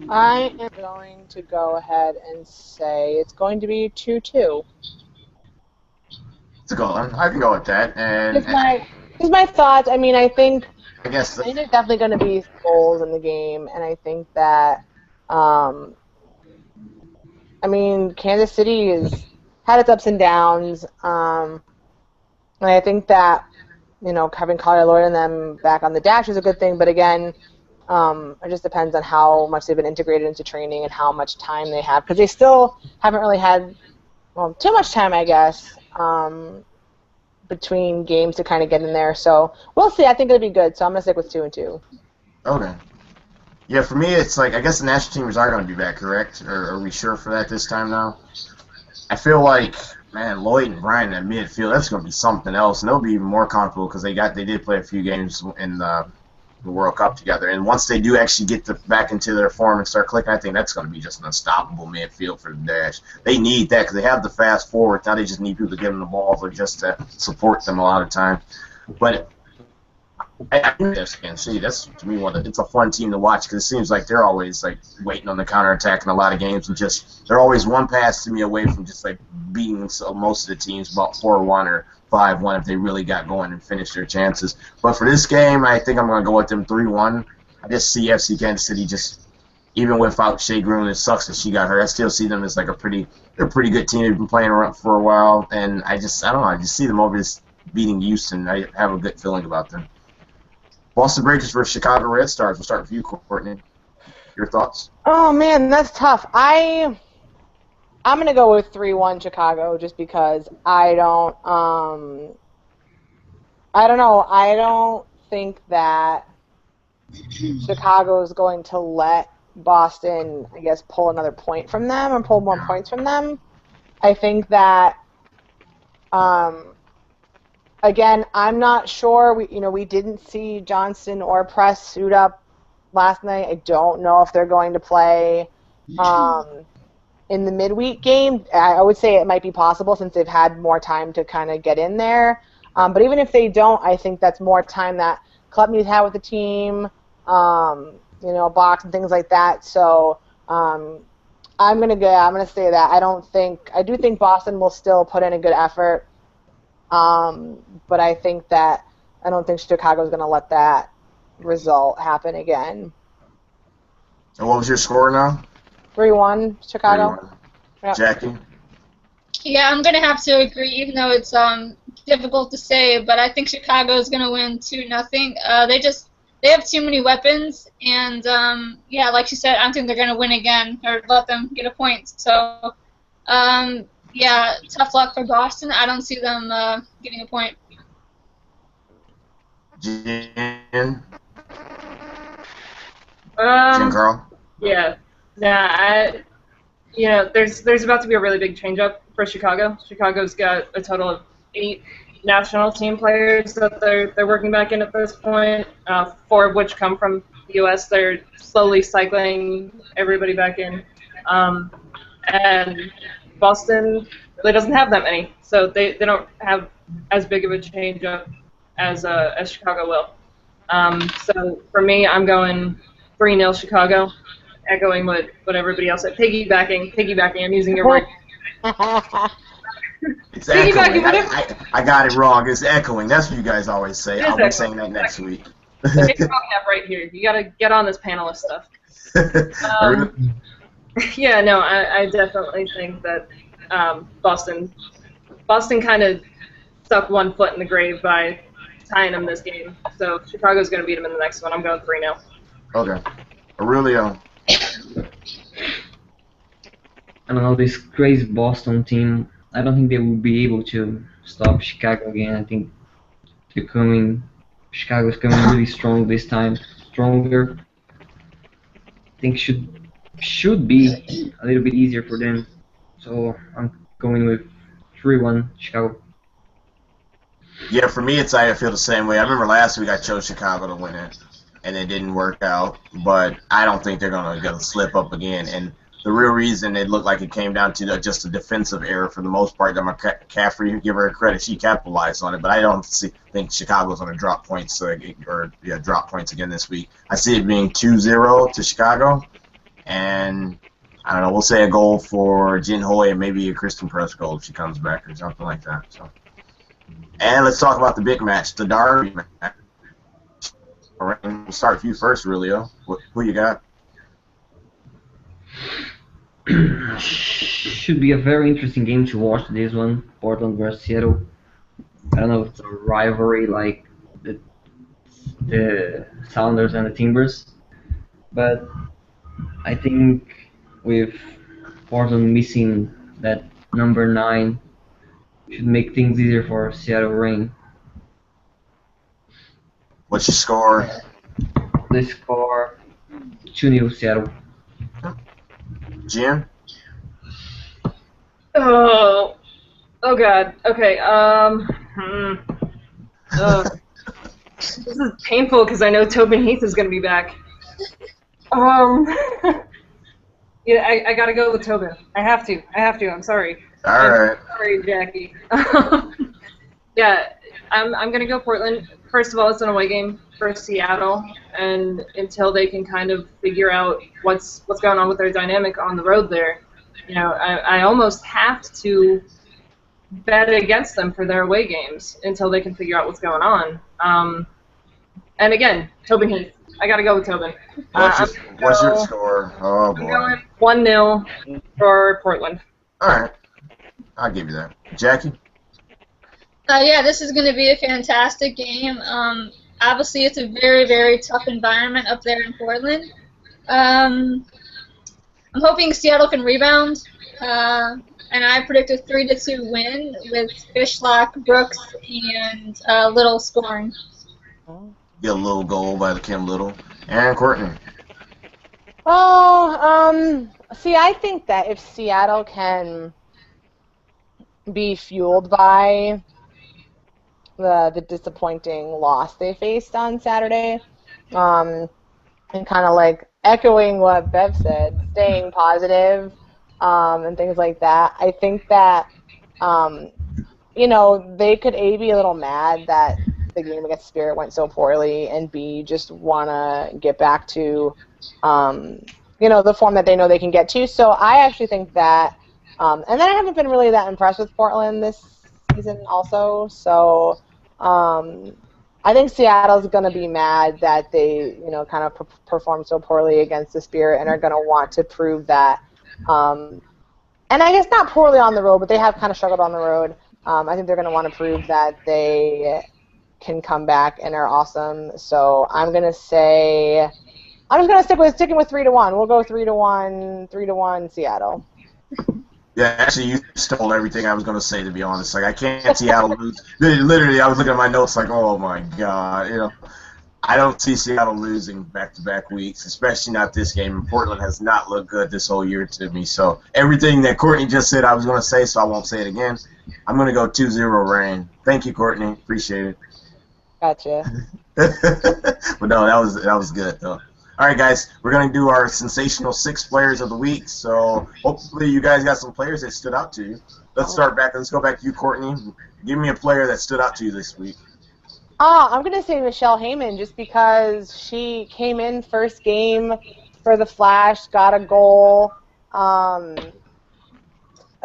I am going to go ahead and say it's going to be 2-2. It's a good one. I can go with that. And Here's my thoughts. I mean, I think there's definitely going to be goals in the game, and I think that, I mean, Kansas City has had its ups and downs, and I think that, you know, having Carly Lloyd and them back on the Dash is a good thing, but again, it just depends on how much they've been integrated into training and how much time they have, because they still haven't really had, well, too much time, I guess, between games to kind of get in there. So we'll see. I think it'll be good. So I'm gonna stick with 2-2. Okay. Yeah, for me, it's like I guess the national teams are going to be back, correct? Or are we sure for that this time now? I feel like, man, Lloyd and Bryan in midfield, that's going to be something else, and they'll be even more comfortable because they did play a few games in the World Cup together. And once they do actually get back into their form and start clicking, I think that's going to be just an unstoppable midfield for the Dash. They need that because they have the fast forward. Now they just need people to give them the balls or just to support them a lot of time. But I understand. See, that's to me it's a fun team to watch because it seems like they're always like waiting on the counterattack in a lot of games, and just they're always one pass to me away from just like beating most of the teams about 4-1 or 5-1 if they really got going and finished their chances. But for this game, I think I'm going to go with them 3-1. I just see FC Kansas City just even without Shea Groom, it sucks that she got hurt. I still see them as like they're a pretty good team. They've been playing around for a while, and I don't know. I just see them over just beating Houston. I have a good feeling about them. Boston Breakers versus Chicago Red Stars. We'll start with you, Courtney. Your thoughts? Oh man, that's tough. I'm gonna go with 3-1 Chicago just because I don't know. I don't think that Chicago is going to let Boston, I guess, pull another point from them or pull more points from them. I think that, again, I'm not sure. We didn't see Johnston or Press suit up last night. I don't know if they're going to play in the midweek game. I would say it might be possible since they've had more time to kind of get in there. But even if they don't, I think that's more time that Klepny's had with the team. Box and things like that. So I'm gonna say that I do think Boston will still put in a good effort. But I don't think Chicago's gonna let that result happen again. And what was your score now? 3-1 Chicago. 3-1. Yep. Jackie? Yeah, I'm gonna have to agree, even though it's difficult to say, but I think Chicago is gonna win 2-0. They have too many weapons, and yeah, like she said, I don't think they're gonna win again or let them get a point. So yeah, tough luck for Boston. I don't see them getting a point. Jen? Um, Carl? yeah. There's about to be a really big change-up for Chicago. Chicago's got a total of 8 national team players that they're working back in at this point, 4 of which come from the U.S. They're slowly cycling everybody back in. And Boston really doesn't have that many, so they don't have as big of a change-up as Chicago will. So for me, I'm going 3-0 Chicago, echoing what everybody else said. Piggybacking. I'm using your word. It's echoing. I got it wrong. It's echoing. That's what you guys always say. I'll be saying that next week. It's right here. You got to get on this panelist stuff. Yeah, no, I definitely think that Boston kind of stuck one foot in the grave by tying them this game. So Chicago's going to beat them in the next one. I'm going 3-0. Okay. Aurelio. I don't know, this crazy Boston team, I don't think they will be able to stop Chicago again. I think Chicago is coming really strong this time, stronger. I think should be a little bit easier for them. So I'm going with 3-1 Chicago. Yeah, for me, I feel the same way. I remember last week I chose Chicago to win it, and it didn't work out. But I don't think they're gonna slip up again. And the real reason it looked like it came down to just a defensive error for the most part. McCaffrey, give her credit, she capitalized on it. But I don't think Chicago's gonna drop points drop points again this week. I see it being 2-0 to Chicago, and I don't know. We'll say a goal for Jin Hoy and maybe a Kristen Press goal if she comes back or something like that. So. And let's talk about the big match, the Derby match. All right, we'll start with you first, Aurelio. Who you got? Should be a very interesting game to watch, this one, Portland versus Seattle. I don't know if it's a rivalry like the Sounders and the Timbers, but I think with Portland missing that number 9, should make things easier for Seattle Reign. What's your score? The score 2-0 Seattle. Jim? Oh God. Okay. This is painful because I know Tobin Heath is going to be back. Yeah, I gotta go with Tobin. I have to. I'm sorry. All right. Sorry, Jackie. Yeah, I'm gonna go Portland. First of all, it's an away game for Seattle, and until they can kind of figure out what's going on with their dynamic on the road there, I almost have to bet against them for their away games until they can figure out what's going on. And again, Tobin Heath. I gotta go with Tobin. What's your score? Oh boy. I'm going 1-0 for Portland. All right, I'll give you that. Jackie. Yeah, this is going to be a fantastic game. Obviously, it's a very, very tough environment up there in Portland. I'm hoping Seattle can rebound, and I predict a 3-2 win with Fishlock, Brooks, and Little scoring. Get a little goal by the Kim Little. And Courtney. Oh, see, I think that if Seattle can be fueled by the disappointing loss they faced on Saturday, and kind of like echoing what Bev said, staying positive, and things like that. I think that, they could A, be a little mad that the game against Spirit went so poorly, and B, just want to get back to, the form that they know they can get to. So I actually think that, and then I haven't been really that impressed with Portland this season also, so I think Seattle's going to be mad that they, kind of performed so poorly against the Spirit and are going to want to prove that, and I guess not poorly on the road, but they have kind of struggled on the road. I think they're going to want to prove that they can come back and are awesome. So I'm just going to sticking with 3-1. We'll go 3-1 Seattle. Yeah, actually, you stole everything I was going to say, to be honest. Like, I can't Seattle lose. Literally, I was looking at my notes like, oh, my God. I don't see Seattle losing back-to-back weeks, especially not this game. And Portland has not looked good this whole year to me. So everything that Courtney just said I was going to say, so I won't say it again. I'm going to go 2-0 Reign. Thank you, Courtney. Appreciate it. Gotcha. But no, that was good, though. All right, guys, we're going to do our Sensational Six players of the week. So hopefully you guys got some players that stood out to you. Let's go back to you, Courtney. Give me a player that stood out to you this week. I'm going to say Michelle Heyman, just because she came in first game for the Flash, got a goal. I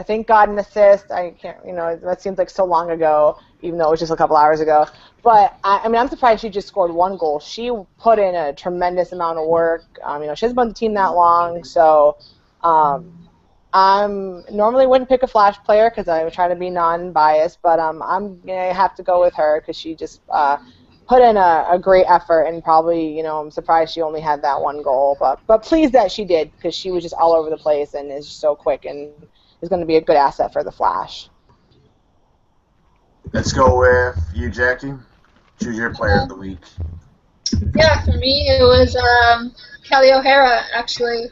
think got an assist. I can't, that seems like so long ago, even though it was just a couple hours ago. But, I'm surprised she just scored one goal. She put in a tremendous amount of work. She hasn't been on the team that long, so I normally wouldn't pick a Flash player because I would try to be non-biased, but I'm going to have to go with her because she just put in a great effort, and probably, I'm surprised she only had that one goal. But pleased that she did, because she was just all over the place and is so quick and is going to be a good asset for the Flash. Let's go with you, Jackie. Choose your player of the week. Yeah, for me it was Kelly O'Hara, actually.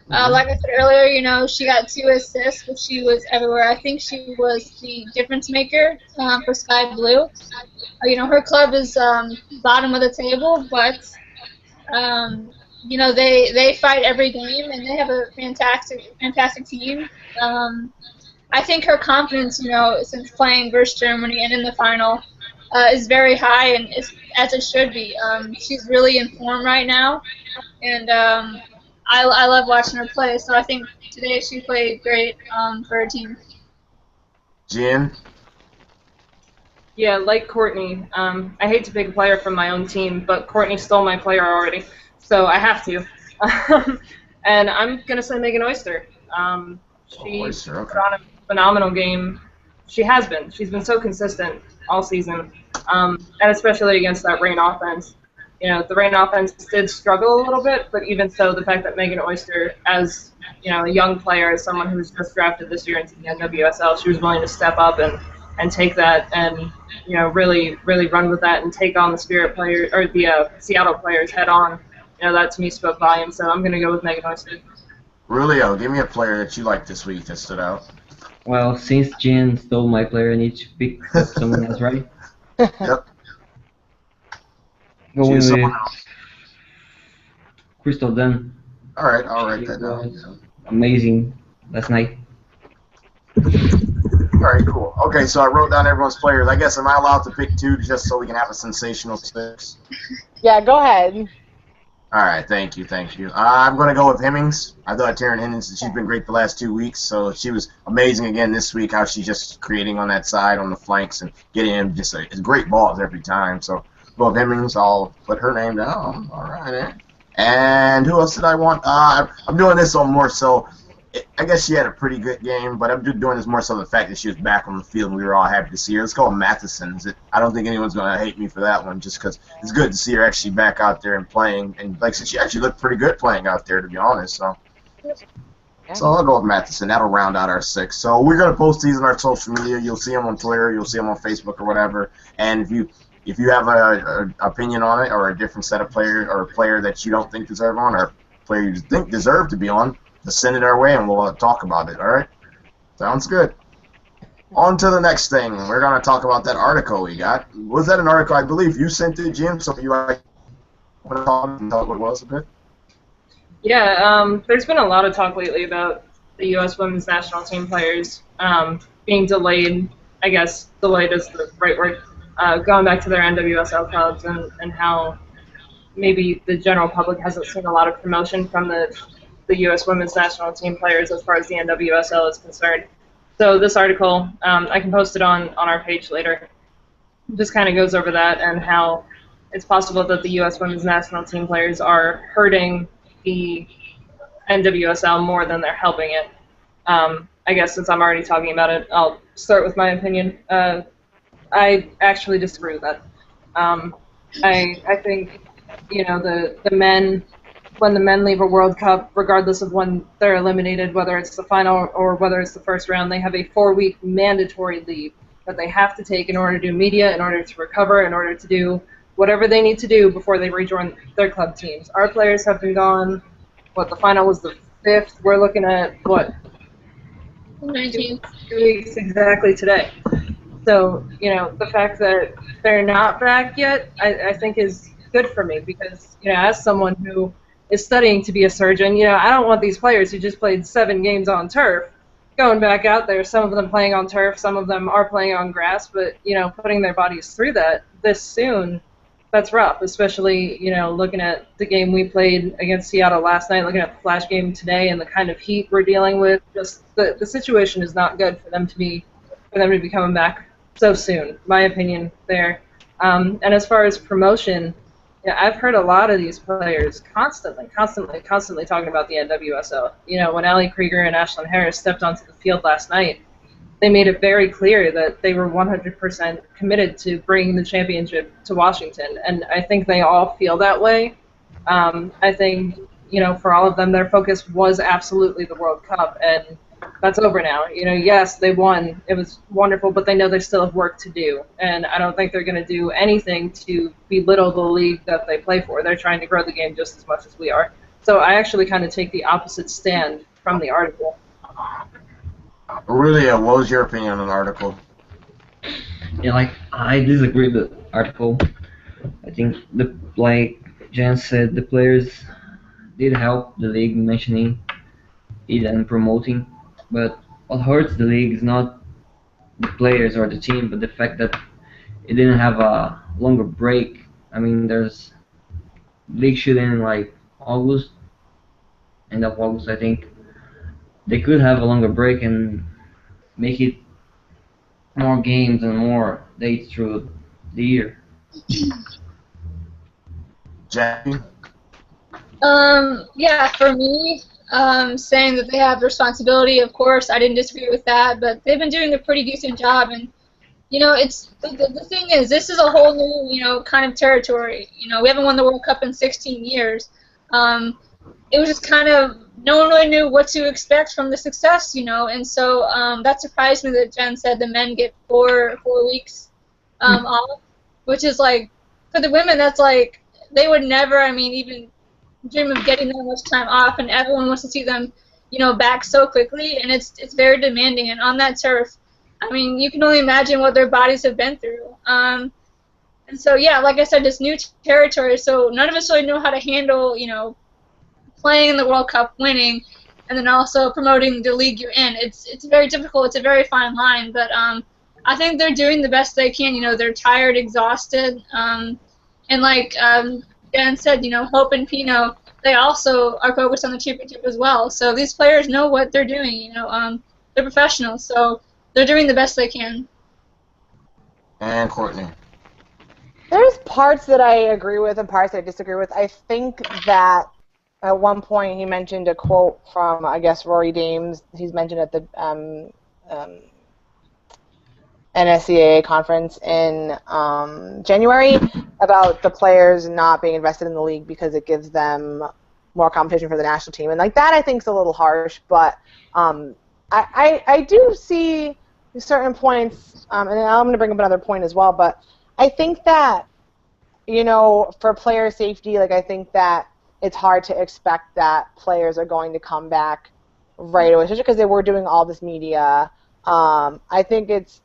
Like I said earlier, she got 2 assists, but she was everywhere. I think she was the difference maker for Sky Blue. Her club is bottom of the table, but they fight every game, and they have a fantastic team. I think her confidence, since playing versus Germany and in the final, is very high, and as it should be. She's really in form right now, and I love watching her play. So I think today she played great for her team. Jen? Yeah, like Courtney, I hate to pick a player from my own team, but Courtney stole my player already, so I have to. And I'm going to say Megan Oyster. She put on a phenomenal game. She has been. She's been so consistent all season, and especially against that Reign offense. The Reign offense did struggle a little bit, but even so, the fact that Megan Oyster, as a young player, as someone who was just drafted this year into the NWSL, she was willing to step up and take that and really run with that and take on the Spirit players or the Seattle players head on. That to me spoke volumes. So I'm going to go with Megan Oyster. Rulio, give me a player that you liked this week that stood out. Well, since Jen stole my player, I need to pick someone else, right? Yep. Going with Crystal Dunn. All right, I'll write that down. Amazing last night. All right, cool. Okay, so I wrote down everyone's players. I guess am I allowed to pick 2 just so we can have a sensational 6? Yeah, go ahead. All right, thank you. I'm going to go with Hemmings. I thought Taryn Hemmings, she's been great the last 2 weeks, so she was amazing again this week, how she's just creating on that side, on the flanks, and getting him just great balls every time. So, go with Hemmings. I'll put her name down. All right. And who else did I want? I'm doing this on more so. I guess she had a pretty good game, but I'm just doing this more so the fact that she was back on the field and we were all happy to see her. Let's go with Matheson. I don't think anyone's going to hate me for that one just because it's good to see her actually back out there and playing. And like I said, she actually looked pretty good playing out there, to be honest. So I'll go with Matheson. That'll round out our 6. So we're going to post these on our social media. You'll see them on Twitter. You'll see them on Facebook or whatever. And if you have an opinion on it or a different set of players or a player that you don't think deserve on or a player you think deserve to be on, just send it our way and we'll talk about it, all right? Sounds good. On to the next thing. We're going to talk about that article we got. Was that an article I believe you sent to Jim? So you want to talk what it was a bit? Yeah, there's been a lot of talk lately about the U.S. women's national team players being delayed. I guess delayed is the right word. Going back to their NWSL clubs and how maybe the general public hasn't seen a lot of promotion from the U.S. women's national team players as far as the NWSL is concerned. So this article, I can post it on our page later, just kind of goes over that and how it's possible that the U.S. women's national team players are hurting the NWSL more than they're helping it. I guess since I'm already talking about it, I'll start with my opinion. I actually disagree with that. I think, the men, when the men leave a World Cup, regardless of when they're eliminated, whether it's the final or whether it's the first round, they have a 4-week mandatory leave that they have to take in order to do media, in order to recover, in order to do whatever they need to do before they rejoin their club teams. Our players have been gone, the final was the 5th. We're looking at, 19th. 2 weeks exactly today. So, the fact that they're not back yet, I think is good for me because, as someone who is studying to be a surgeon, I don't want these players who just played 7 games on turf going back out there, some of them playing on turf, some of them are playing on grass, but, putting their bodies through that this soon, that's rough, especially, looking at the game we played against Seattle last night, looking at the Flash game today and the kind of heat we're dealing with. Just the situation is not good for them to be coming back so soon, my opinion there. And as far as promotion, I've heard a lot of these players constantly talking about the NWSL. When Allie Krieger and Ashlyn Harris stepped onto the field last night, they made it very clear that they were 100% committed to bringing the championship to Washington, and I think they all feel that way. I think, for all of them, their focus was absolutely the World Cup, and that's over now. Yes, they won. It was wonderful, but they know they still have work to do, and I don't think they're going to do anything to belittle the league that they play for. They're trying to grow the game just as much as we are. So I actually kind of take the opposite stand from the article. Really, what was your opinion on the article? Yeah, I disagree with the article. I think like Jan said, the players did help the league mentioning it and promoting, but what hurts the league is not the players or the team, but the fact that it didn't have a longer break. I mean, there's league should end in August, end of August, I think. They could have a longer break and make it more games and more dates through the year. Jackie? Yeah, for me, saying that they have responsibility, of course, I didn't disagree with that, but they've been doing a pretty decent job, and, it's the thing is, this is a whole new, kind of territory. We haven't won the World Cup in 16 years. It was just kind of, no one really knew what to expect from the success, and so that surprised me that Jen said the men get four weeks off, which is for the women, that's they would never, even dream of getting that much time off, and everyone wants to see them, back so quickly, and it's very demanding, and on that turf, you can only imagine what their bodies have been through. And so, yeah, like I said, it's new territory, so none of us really know how to handle, playing in the World Cup, winning, and then also promoting the league you're in. It's very difficult. It's a very fine line, but I think they're doing the best they can. You know, they're tired, exhausted, and like Dan said, you know, Hope and Pino, they also are focused on the championship as well. So these players know what they're doing. You know, they're professionals, so they're doing the best they can. And Courtney. There's parts that I agree with and parts that I disagree with. I think that at one point he mentioned a quote from, I guess, Rory Dames. He's mentioned at the NSCAA conference in January about the players not being invested in the league because it gives them more competition for the national team. And like that I think is a little harsh, but I do see certain points, and I'm going to bring up another point as well, but I think that, you know, for player safety, like I think that it's hard to expect that players are going to come back right away, especially because they were doing all this media. I think it's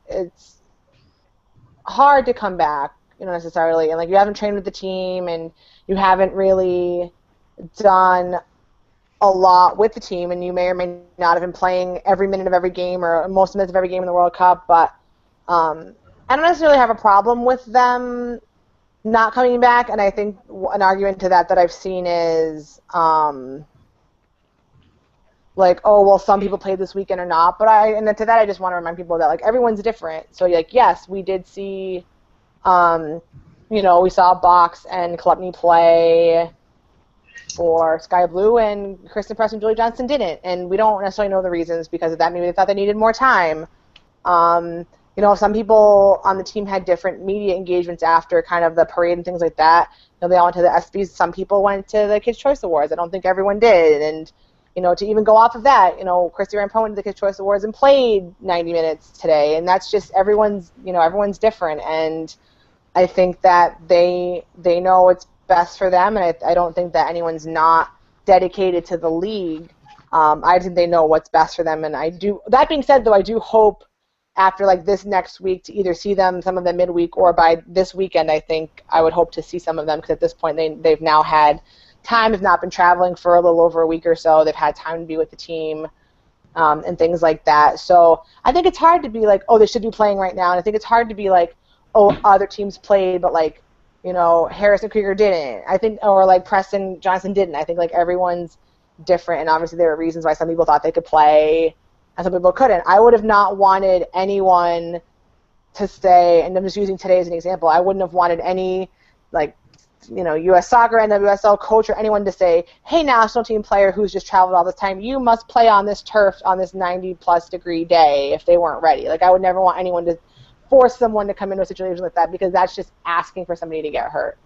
hard to come back, you know, necessarily, and like you haven't trained with the team and you haven't really done a lot with the team, and you may or may not have been playing every minute of every game or most minutes of every game in the World Cup, but I don't necessarily have a problem with them not coming back, and I think an argument to that I've seen is like, oh, well, some people played this weekend or not, but and to that I just want to remind people that like everyone's different. So like, yes, we did see, you know, we saw Box and Klepny play for Sky Blue, and Kristen Press and Julie Johnson didn't, and we don't necessarily know the reasons because of that. Maybe they thought they needed more time. You know, some people on the team had different media engagements after kind of the parade and things like that. You know, they all went to the ESPYs. Some people went to the Kids' Choice Awards. I don't think everyone did. And, you know, to even go off of that, you know, Christy Rampone went to the Kids' Choice Awards and played 90 minutes today. And that's just everyone's different. And I think that they know what's best for them. And I don't think that anyone's not dedicated to the league. I think they know what's best for them. And I do. That being said, though, I do hope after like this next week to either see them, some of them midweek, or by this weekend, I think I would hope to see some of them, because at this point they've now had time, have not been traveling for a little over a week or so. They've had time to be with the team and things like that. So I think it's hard to be like, oh, they should be playing right now. And I think it's hard to be like, oh, other teams played, but like, you know, Harrison Krieger didn't. I think, or like Preston Johnson didn't. I think like everyone's different, and obviously there are reasons why some people thought they could play and some people couldn't. I would have not wanted anyone to say, and I'm just using today as an example, I wouldn't have wanted any, like, you know, U.S. Soccer, NWSL coach, or anyone to say, hey, national team player who's just traveled all this time, you must play on this turf on this 90-plus degree day if they weren't ready. Like, I would never want anyone to force someone to come into a situation like that, because that's just asking for somebody to get hurt.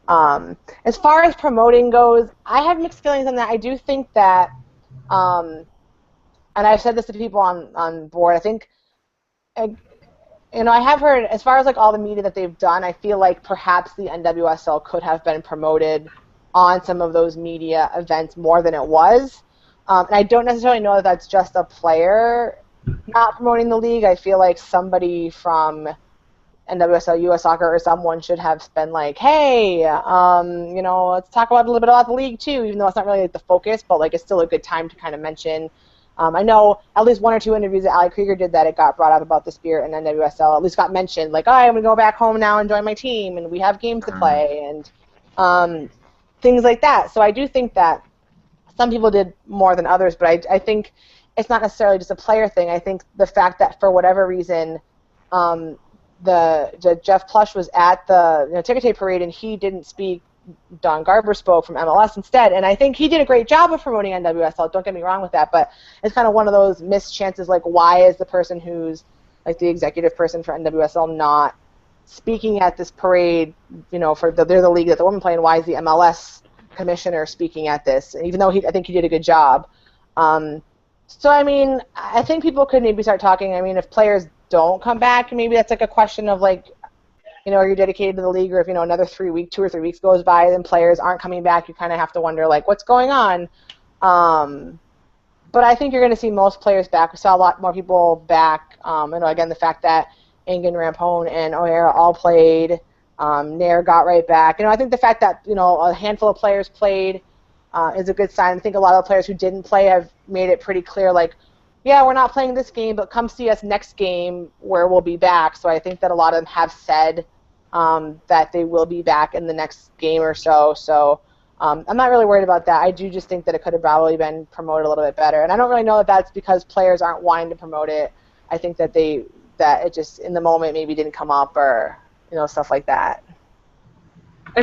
As far as promoting goes, I have mixed feelings on that. I do think that, and I've said this to people on board, I think, you know, I have heard, as far as like all the media that they've done, I feel like perhaps the NWSL could have been promoted on some of those media events more than it was. And I don't necessarily know that that's just a player not promoting the league. I feel like somebody from NWSL, US Soccer, or someone should have been like, hey, you know, let's talk about a little bit about the league too, even though it's not really like the focus, but like it's still a good time to kind of mention. I know at least one or two interviews that Ali Krieger did that it got brought up about the Spirit and NWSL, at least got mentioned, like, oh, I'm going to go back home now and join my team, and we have games to play, and things like that. So I do think that some people did more than others, but I think it's not necessarily just a player thing. I think the fact that for whatever reason, the Jeff Plush was at the ticker tape parade and he didn't speak. Don Garber spoke from MLS instead, and I think he did a great job of promoting NWSL. Don't get me wrong with that, but it's kind of one of those missed chances. Like, why is the person who's like the executive person for NWSL not speaking at this parade? You know, they're the league that the women play, and why is the MLS commissioner speaking at this? Even though I think he did a good job. So I mean, I think people could maybe start talking. I mean, if players don't come back, maybe that's like a question of like, you know, are you dedicated to the league, or if, you know, another 2 or 3 weeks goes by and players aren't coming back, you kind of have to wonder, like, what's going on? But I think you're going to see most players back. We saw a lot more people back. You know, again, the fact that Engen, Rampone, and O'Hara all played. Nair got right back. You know, I think the fact that, you know, a handful of players played is a good sign. I think a lot of the players who didn't play have made it pretty clear, like, yeah, we're not playing this game, but come see us next game where we'll be back. So I think that a lot of them have said that they will be back in the next game or so. So I'm not really worried about that. I do just think that it could have probably been promoted a little bit better. And I don't really know if that's because players aren't wanting to promote it. I think that that it just in the moment maybe didn't come up or stuff like that. I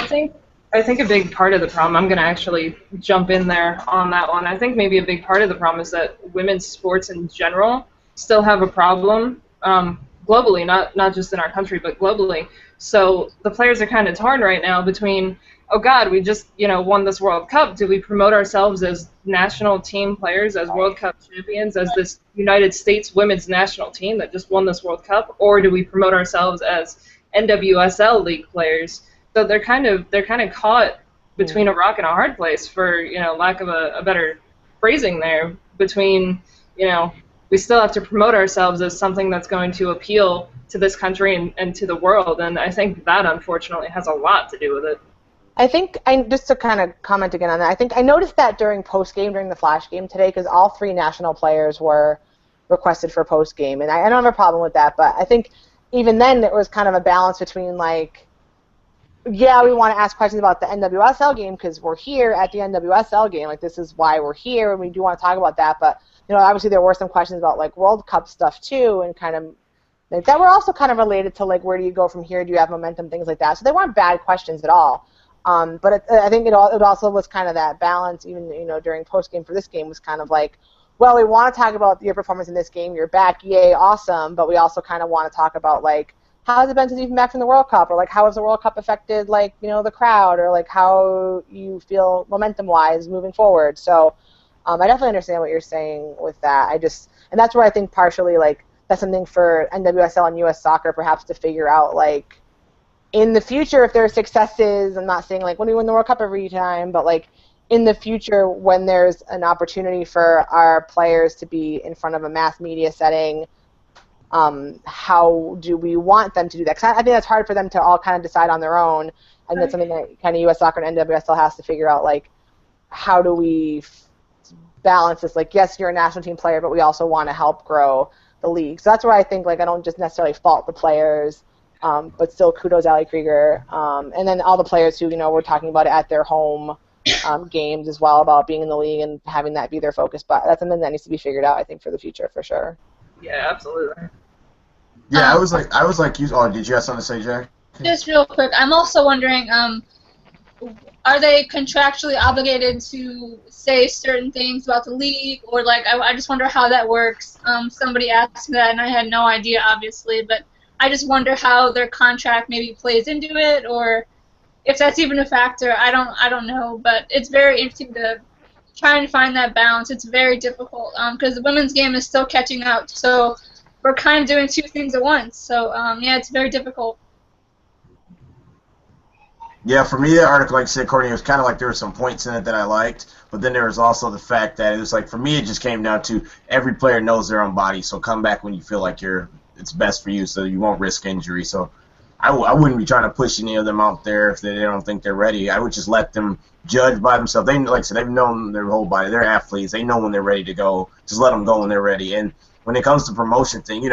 think a big part of the problem, I'm going to actually jump in there on that one. I think maybe a big part of the problem is that women's sports in general still have a problem globally, not just in our country, but globally. So the players are kind of torn right now between, oh God, we just won this World Cup. Do we promote ourselves as national team players, as World Cup champions, as this United States women's national team that just won this World Cup, or do we promote ourselves as NWSL league players? So they're kind of caught between a rock and a hard place, for lack of a better phrasing there. Between we still have to promote ourselves as something that's going to appeal to this country and to the world, and I think that unfortunately has a lot to do with it. I think, just to kind of comment again on that, I think I noticed that during post-game, during the Flash game today, because all 3 national players were requested for post-game, and I don't have a problem with that, but I think even then it was kind of a balance between, like, yeah, we want to ask questions about the NWSL game because we're here at the NWSL game. Like, this is why we're here, and we do want to talk about that. But, obviously there were some questions about, like, World Cup stuff, too, and kind of like, that were also kind of related to, like, where do you go from here? Do you have momentum? Things like that. So they weren't bad questions at all. But I think it also was kind of that balance, even, during post-game for this game, was kind of like, well, we want to talk about your performance in this game. You're back. Yay, awesome. But we also kind of want to talk about, like, how has it been since you've been back from the World Cup? Or, like, how has the World Cup affected, like, the crowd? Or, like, how you feel momentum-wise moving forward? So I definitely understand what you're saying with that. And that's where I think partially, like, that's something for NWSL and U.S. Soccer perhaps to figure out, like, in the future if there are successes. I'm not saying, like, when we win the World Cup every time, but, like, in the future when there's an opportunity for our players to be in front of a mass media setting, how do we want them to do that? Because I think that's hard for them to all kind of decide on their own, and that's something that kind of U.S. Soccer and NWSL has to figure out, like, how do we balance this? Like, yes, you're a national team player, but we also want to help grow the league. So that's where I think, like, I don't just necessarily fault the players, but still kudos Ali Krieger, and then all the players who, were talking about it at their home games as well, about being in the league and having that be their focus. But that's something that needs to be figured out, I think, for the future, for sure. Yeah, absolutely. Yeah, I was like you. Oh, did you have something to say, Jack? Just real quick, I'm also wondering, are they contractually obligated to say certain things about the league, or, like, I just wonder how that works. Somebody asked me that, and I had no idea, obviously, but I just wonder how their contract maybe plays into it, or if that's even a factor. I don't know, but it's very interesting to try and find that balance. It's very difficult because the women's game is still catching up, so we're kind of doing 2 things at once. So yeah, it's very difficult. Yeah, for me, the article, like I said, Courtney, it was kind of like there were some points in it that I liked, but then there was also the fact that it was like, for me, it just came down to every player knows their own body, so come back when you feel like it's best for you, so you won't risk injury. So I wouldn't be trying to push any of them out there if they don't think they're ready. I would just let them judge by themselves. They, like I said, they've known their whole body. They're athletes. They know when they're ready to go. Just let them go when they're ready. And when it comes to promotion thing,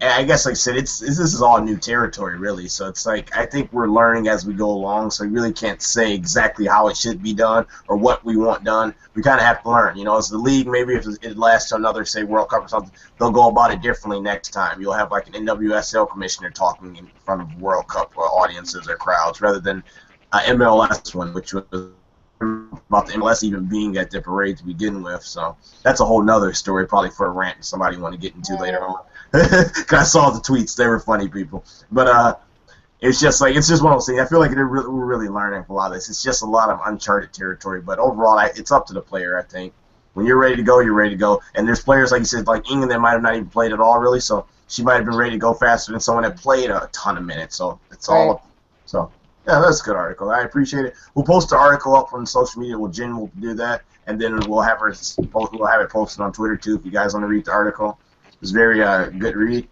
I guess, like I said, this is all new territory, really. So it's like, I think we're learning as we go along, so we really can't say exactly how it should be done or what we want done. We kind of have to learn. As the league, maybe if it lasts to another, say, World Cup or something, they'll go about it differently next time. You'll have, like, an NWSL commissioner talking in front of World Cup audiences or crowds rather than MLS one, which was about the MLS even being at the parade to begin with. So that's a whole nother story, probably for a rant somebody want to get into later on. I saw the tweets; they were funny, people. But it's just one of those things. I feel like we're really learning a lot of this. It's just a lot of uncharted territory. But overall, it's up to the player. I think when you're ready to go, you're ready to go. And there's players, like you said, like England, that might have not even played at all, really. So she might have been ready to go faster than someone that played a ton of minutes. So it's all up. So yeah, that's a good article. I appreciate it. We'll post the article up on social media. Jen will do that, and then we'll have it posted on Twitter too if you guys want to read the article. It's very good read.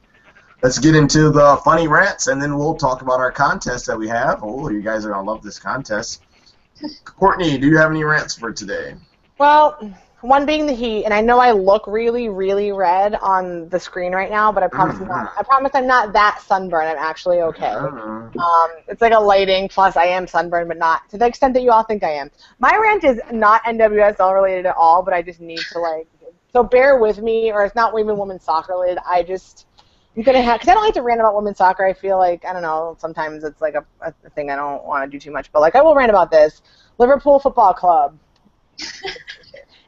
Let's get into the funny rants, and then we'll talk about our contest that we have. Oh, you guys are going to love this contest. Courtney, do you have any rants for today? Well, one being the heat, and I know I look really, really red on the screen right now, but I promise I'm not that sunburned. I'm actually okay. It's like a lighting, plus I am sunburned, but not to the extent that you all think I am. My rant is not NWSL related at all, but I just need to so bear with me, or it's not even women's soccer related. I'm gonna have, because I don't like to rant about women's soccer. I feel like, I don't know, sometimes it's like a thing I don't want to do too much, but I will rant about this. Liverpool Football Club.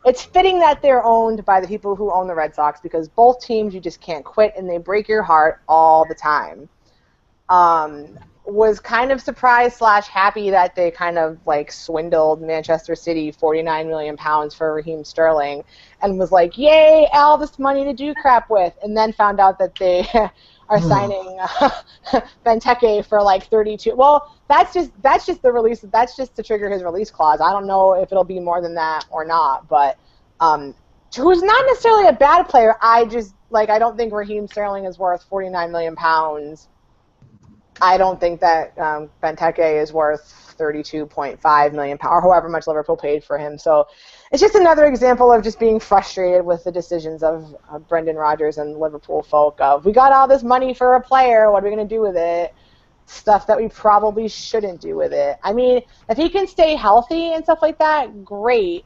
It's fitting that they're owned by the people who own the Red Sox, because both teams you just can't quit, and they break your heart all the time. Was kind of surprised / happy that they kind of swindled Manchester City £49 million for Raheem Sterling, and was like, yay, all this money to do crap with, and then found out that they are signing Benteke for 32. Well, that's just the release. That's just to trigger his release clause. I don't know if it'll be more than that or not, but who's not necessarily a bad player. I just I don't think Raheem Sterling is worth £49 million. I don't think that Benteke is worth £32.5 million, or however much Liverpool paid for him. So it's just another example of just being frustrated with the decisions of Brendan Rodgers and Liverpool folk of, we got all this money for a player, what are we going to do with it? Stuff that we probably shouldn't do with it. I mean, if he can stay healthy and stuff like that, great.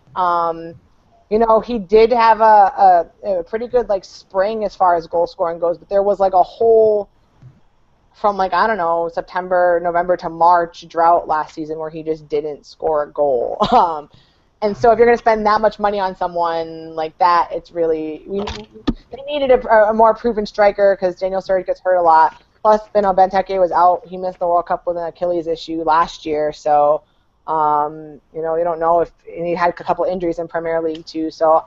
He did have a pretty good spring as far as goal scoring goes, but there was a whole from I don't know, September, November to March drought last season where he just didn't score a goal. And so if you're going to spend that much money on someone like that, it's really they needed a more proven striker, because Daniel Sturridge gets hurt a lot. Plus, Benteke was out. He missed the World Cup with an Achilles issue last year, so you don't know if he had a couple injuries in Premier League too. So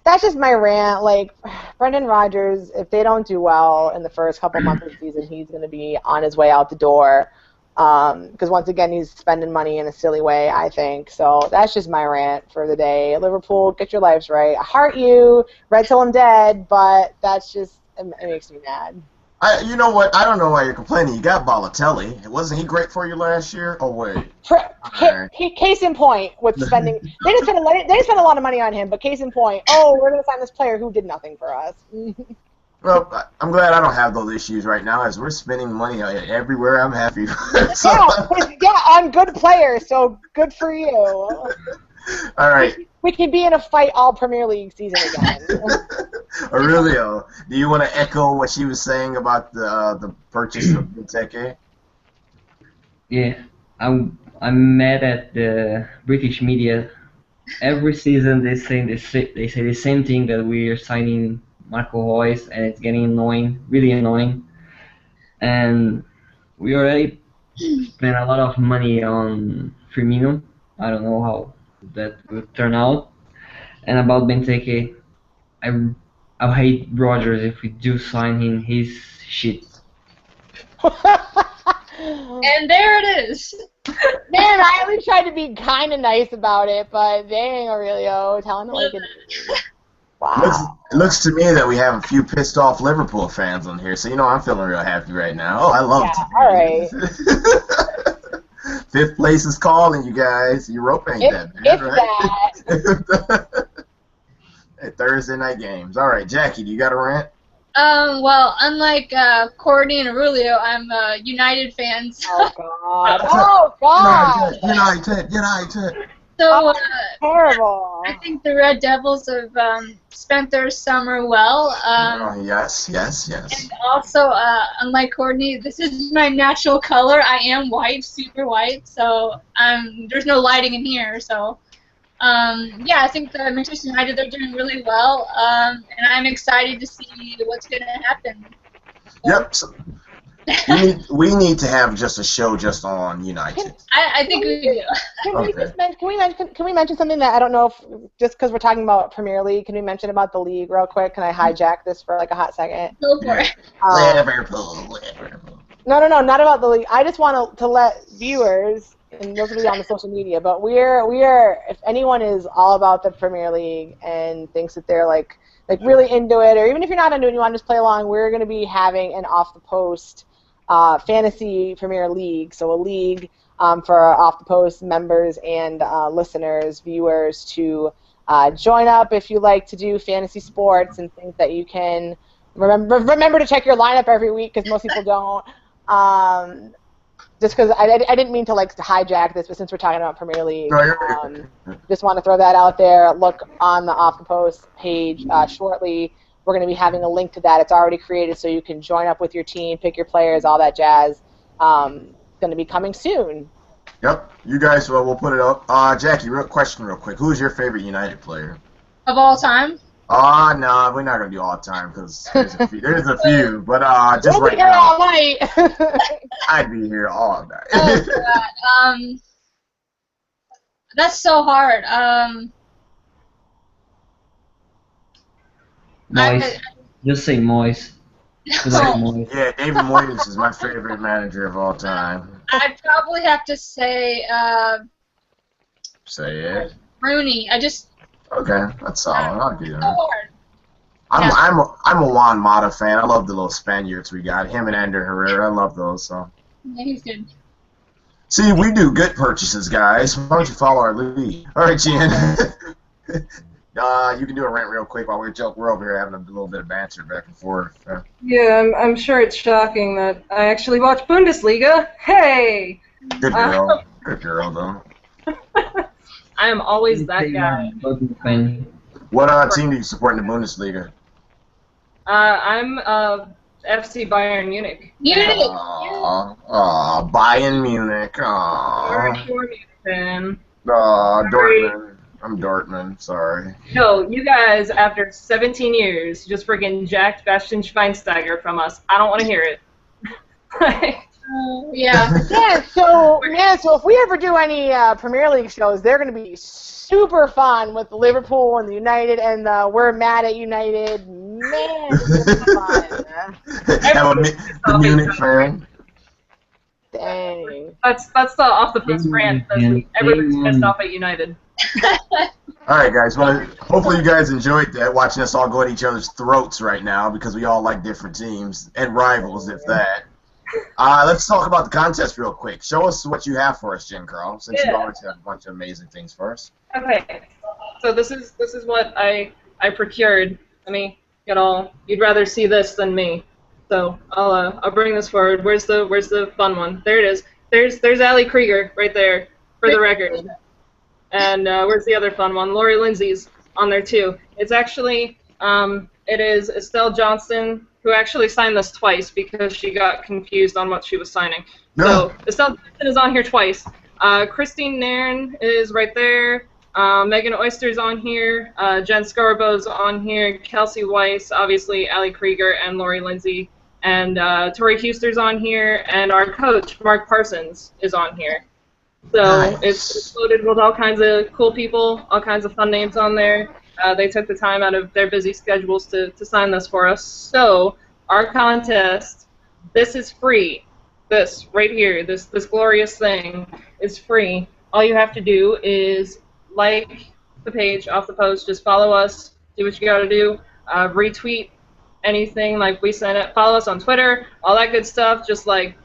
that's just my rant. Brendan Rodgers, if they don't do well in the first couple months of the season, he's going to be on his way out the door. Because once again, he's spending money in a silly way, I think. So that's just my rant for the day. Liverpool, get your lives right. I heart you, red till I'm dead, but that's just, it makes me mad. You know what? I don't know why you're complaining. You got Balotelli. Wasn't he great for you last year? Oh, wait. Case in point with spending. They didn't spend a lot of money on him, but case in point, we're going to sign this player who did nothing for us. Well, I'm glad I don't have those issues right now, as we're spending money everywhere. I'm happy. So. Yeah, on good players, so good for you. All right. We can be in a fight all Premier League season again. Aurelio, do you want to echo what she was saying about the purchase of Benteke? Yeah, I'm mad at the British media. Every season they say the same thing, that we are signing Marco Reus, and it's getting annoying, really annoying. And we already spent a lot of money on Firmino. I don't know how that will turn out. And about Benteke, I'll hate Rodgers if we do sign him. He's shit. And there it is. Man, I always tried to be kind of nice about it, but dang, Aurelio, telling it like it is. Wow. It looks to me that we have a few pissed off Liverpool fans on here, so I'm feeling real happy right now. Oh, I love it. All right. 5th place is calling, you guys. Europa ain't that bad, right? Hey, Thursday night games. All right, Jackie, do you got a rant? Well, unlike Courtney and Aurelio, I'm a United fan. So. Oh, God. United. So, terrible. I think the Red Devils have spent their summer well. Yes. And also, unlike Courtney, this is my natural color. I am white, super white, so there's no lighting in here. So, yeah, I think the Manchester United, they're doing really well, and I'm excited to see what's going to happen. So, yep. So we need to have just a show just on United. I think we do. Can we mention something that I don't know if, just because we're talking about Premier League, can we mention about the league real quick? Can I hijack this for a hot second? Go for it. Liverpool. No, not about the league. I just want to let viewers, and those will be on the social media, but we are, if anyone is all about the Premier League and thinks that they're really into it, or even if you're not into it and you want to just play along, we're going to be having an off the post fantasy Premier League, so a league for Off the Post members and listeners, viewers to join up if you like to do fantasy sports and think that you can. Remember to check your lineup every week because most people don't. Just because I didn't mean to hijack this, but since we're talking about Premier League, just want to throw that out there. Look on the Off the Post page shortly. We're going to be having a link to that. It's already created, so you can join up with your team, pick your players, all that jazz. Going to be coming soon. Yep, you guys, we'll put it up. Jackie, question real quick. Who's your favorite United player? Of all time? No, we're not going to do all the time because there's a few. But just we'll right be here now, all night. I'd be here all night. Oh, God. That's so hard. Moyes. Just say Moyes. Just like Moyes. Yeah, David Moyes is my favorite manager of all time. I'd probably have to say Say it. Rooney. Okay, that's solid. I'll do So that. hard. I'm a Juan Mata fan. I love the little Spaniards we got. Him and Ander Herrera. I love those. So. Yeah, he's good. See, we do good purchases, guys. Why don't you follow our lead? All right, Jen. You can do a rant real quick while we're over here having a little bit of banter back and forth. Yeah, I'm sure it's shocking that I actually watch Bundesliga. Hey! Good girl. Good girl, though. I am always that guy. What team do you support in the Bundesliga? I'm FC Bayern Munich. Munich! Bayern Munich. You're a Munich fan. Dortmund. I'm Dortmund, sorry. No, you guys, after 17 years, just freaking jacked Bastian Schweinsteiger from us. I don't want to hear it. Yeah. Yeah, so if we ever do any Premier League shows, they're going to be super fun with Liverpool and the United and We're Mad at United. Man, it's fun. Have a Munich fan. Dang. That's the Off the Post rant. Everybody's pissed off at United. All right, guys. Well, hopefully you guys enjoyed that, watching us all go at each other's throats right now because we all like different teams and rivals, if that. Let's talk about the contest real quick. Show us what you have for us, Jen Carl, since you always have a bunch of amazing things for us. Okay, so this is what I procured. Let me get all. You'd rather see this than me, so I'll bring this forward. Where's the fun one? There it is. There's Ali Krieger right there for the record. And where's the other fun one? Lori Lindsay's on there too. It's actually it is Estelle Johnston, who actually signed this twice because she got confused on what she was signing. No. So Estelle Johnston is on here twice. Christine Nairn is right there. Megan Oyster's on here. Jen Scarabo's on here. Kelsey Weiss, obviously Ali Krieger, and Lori Lindsay. And Tori Huster's on here. And our coach, Mark Parsons, is on here. So Nice. it's loaded with all kinds of cool people, all kinds of fun names on there. They took the time out of their busy schedules to sign this for us. So our contest, this is free. This right here, this glorious thing is free. All you have to do is like the page Off the Post, just follow us, do what you got to do, retweet anything like we sent it, follow us on Twitter, all that good stuff. Just like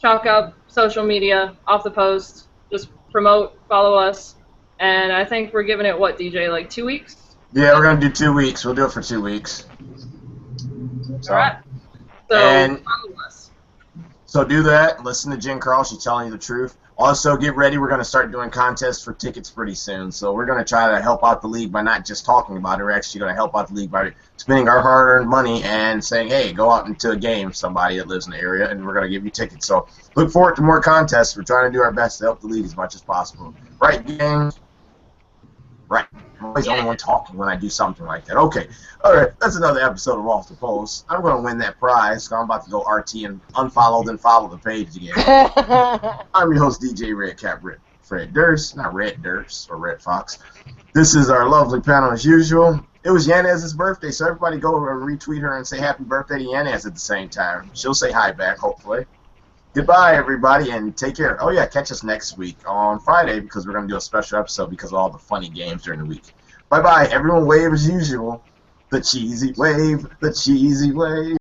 chalk up social media, Off the Post, just promote, follow us, and I think we're giving it what, DJ, like 2 weeks? Yeah, we're gonna do 2 weeks. We'll do it for 2 weeks. So, All right. So and- follow us. So do that. Listen to Jen Carl. She's telling you the truth. Also, get ready. We're going to start doing contests for tickets pretty soon. So we're going to try to help out the league by not just talking about it. We're actually going to help out the league by spending our hard-earned money and saying, hey, go out into a game, somebody that lives in the area, and we're going to give you tickets. So look forward to more contests. We're trying to do our best to help the league as much as possible. Right, gang? Right. I'm always the only one talking when I do something like that. Okay. All right. That's another episode of Off the Post. I'm going to win that prize, so I'm about to go RT and unfollow, then follow the page again. I'm your host, DJ Red Cap Fred Durst. Not Red Durst or Red Fox. This is our lovely panel as usual. It was Yanez's birthday, so everybody go retweet her and say happy birthday to Yanez at the same time. She'll say hi back, hopefully. Goodbye, everybody, and take care. Oh, yeah, catch us next week on Friday because we're going to do a special episode because of all the funny games during the week. Bye-bye. Everyone wave as usual. The cheesy wave, the cheesy wave.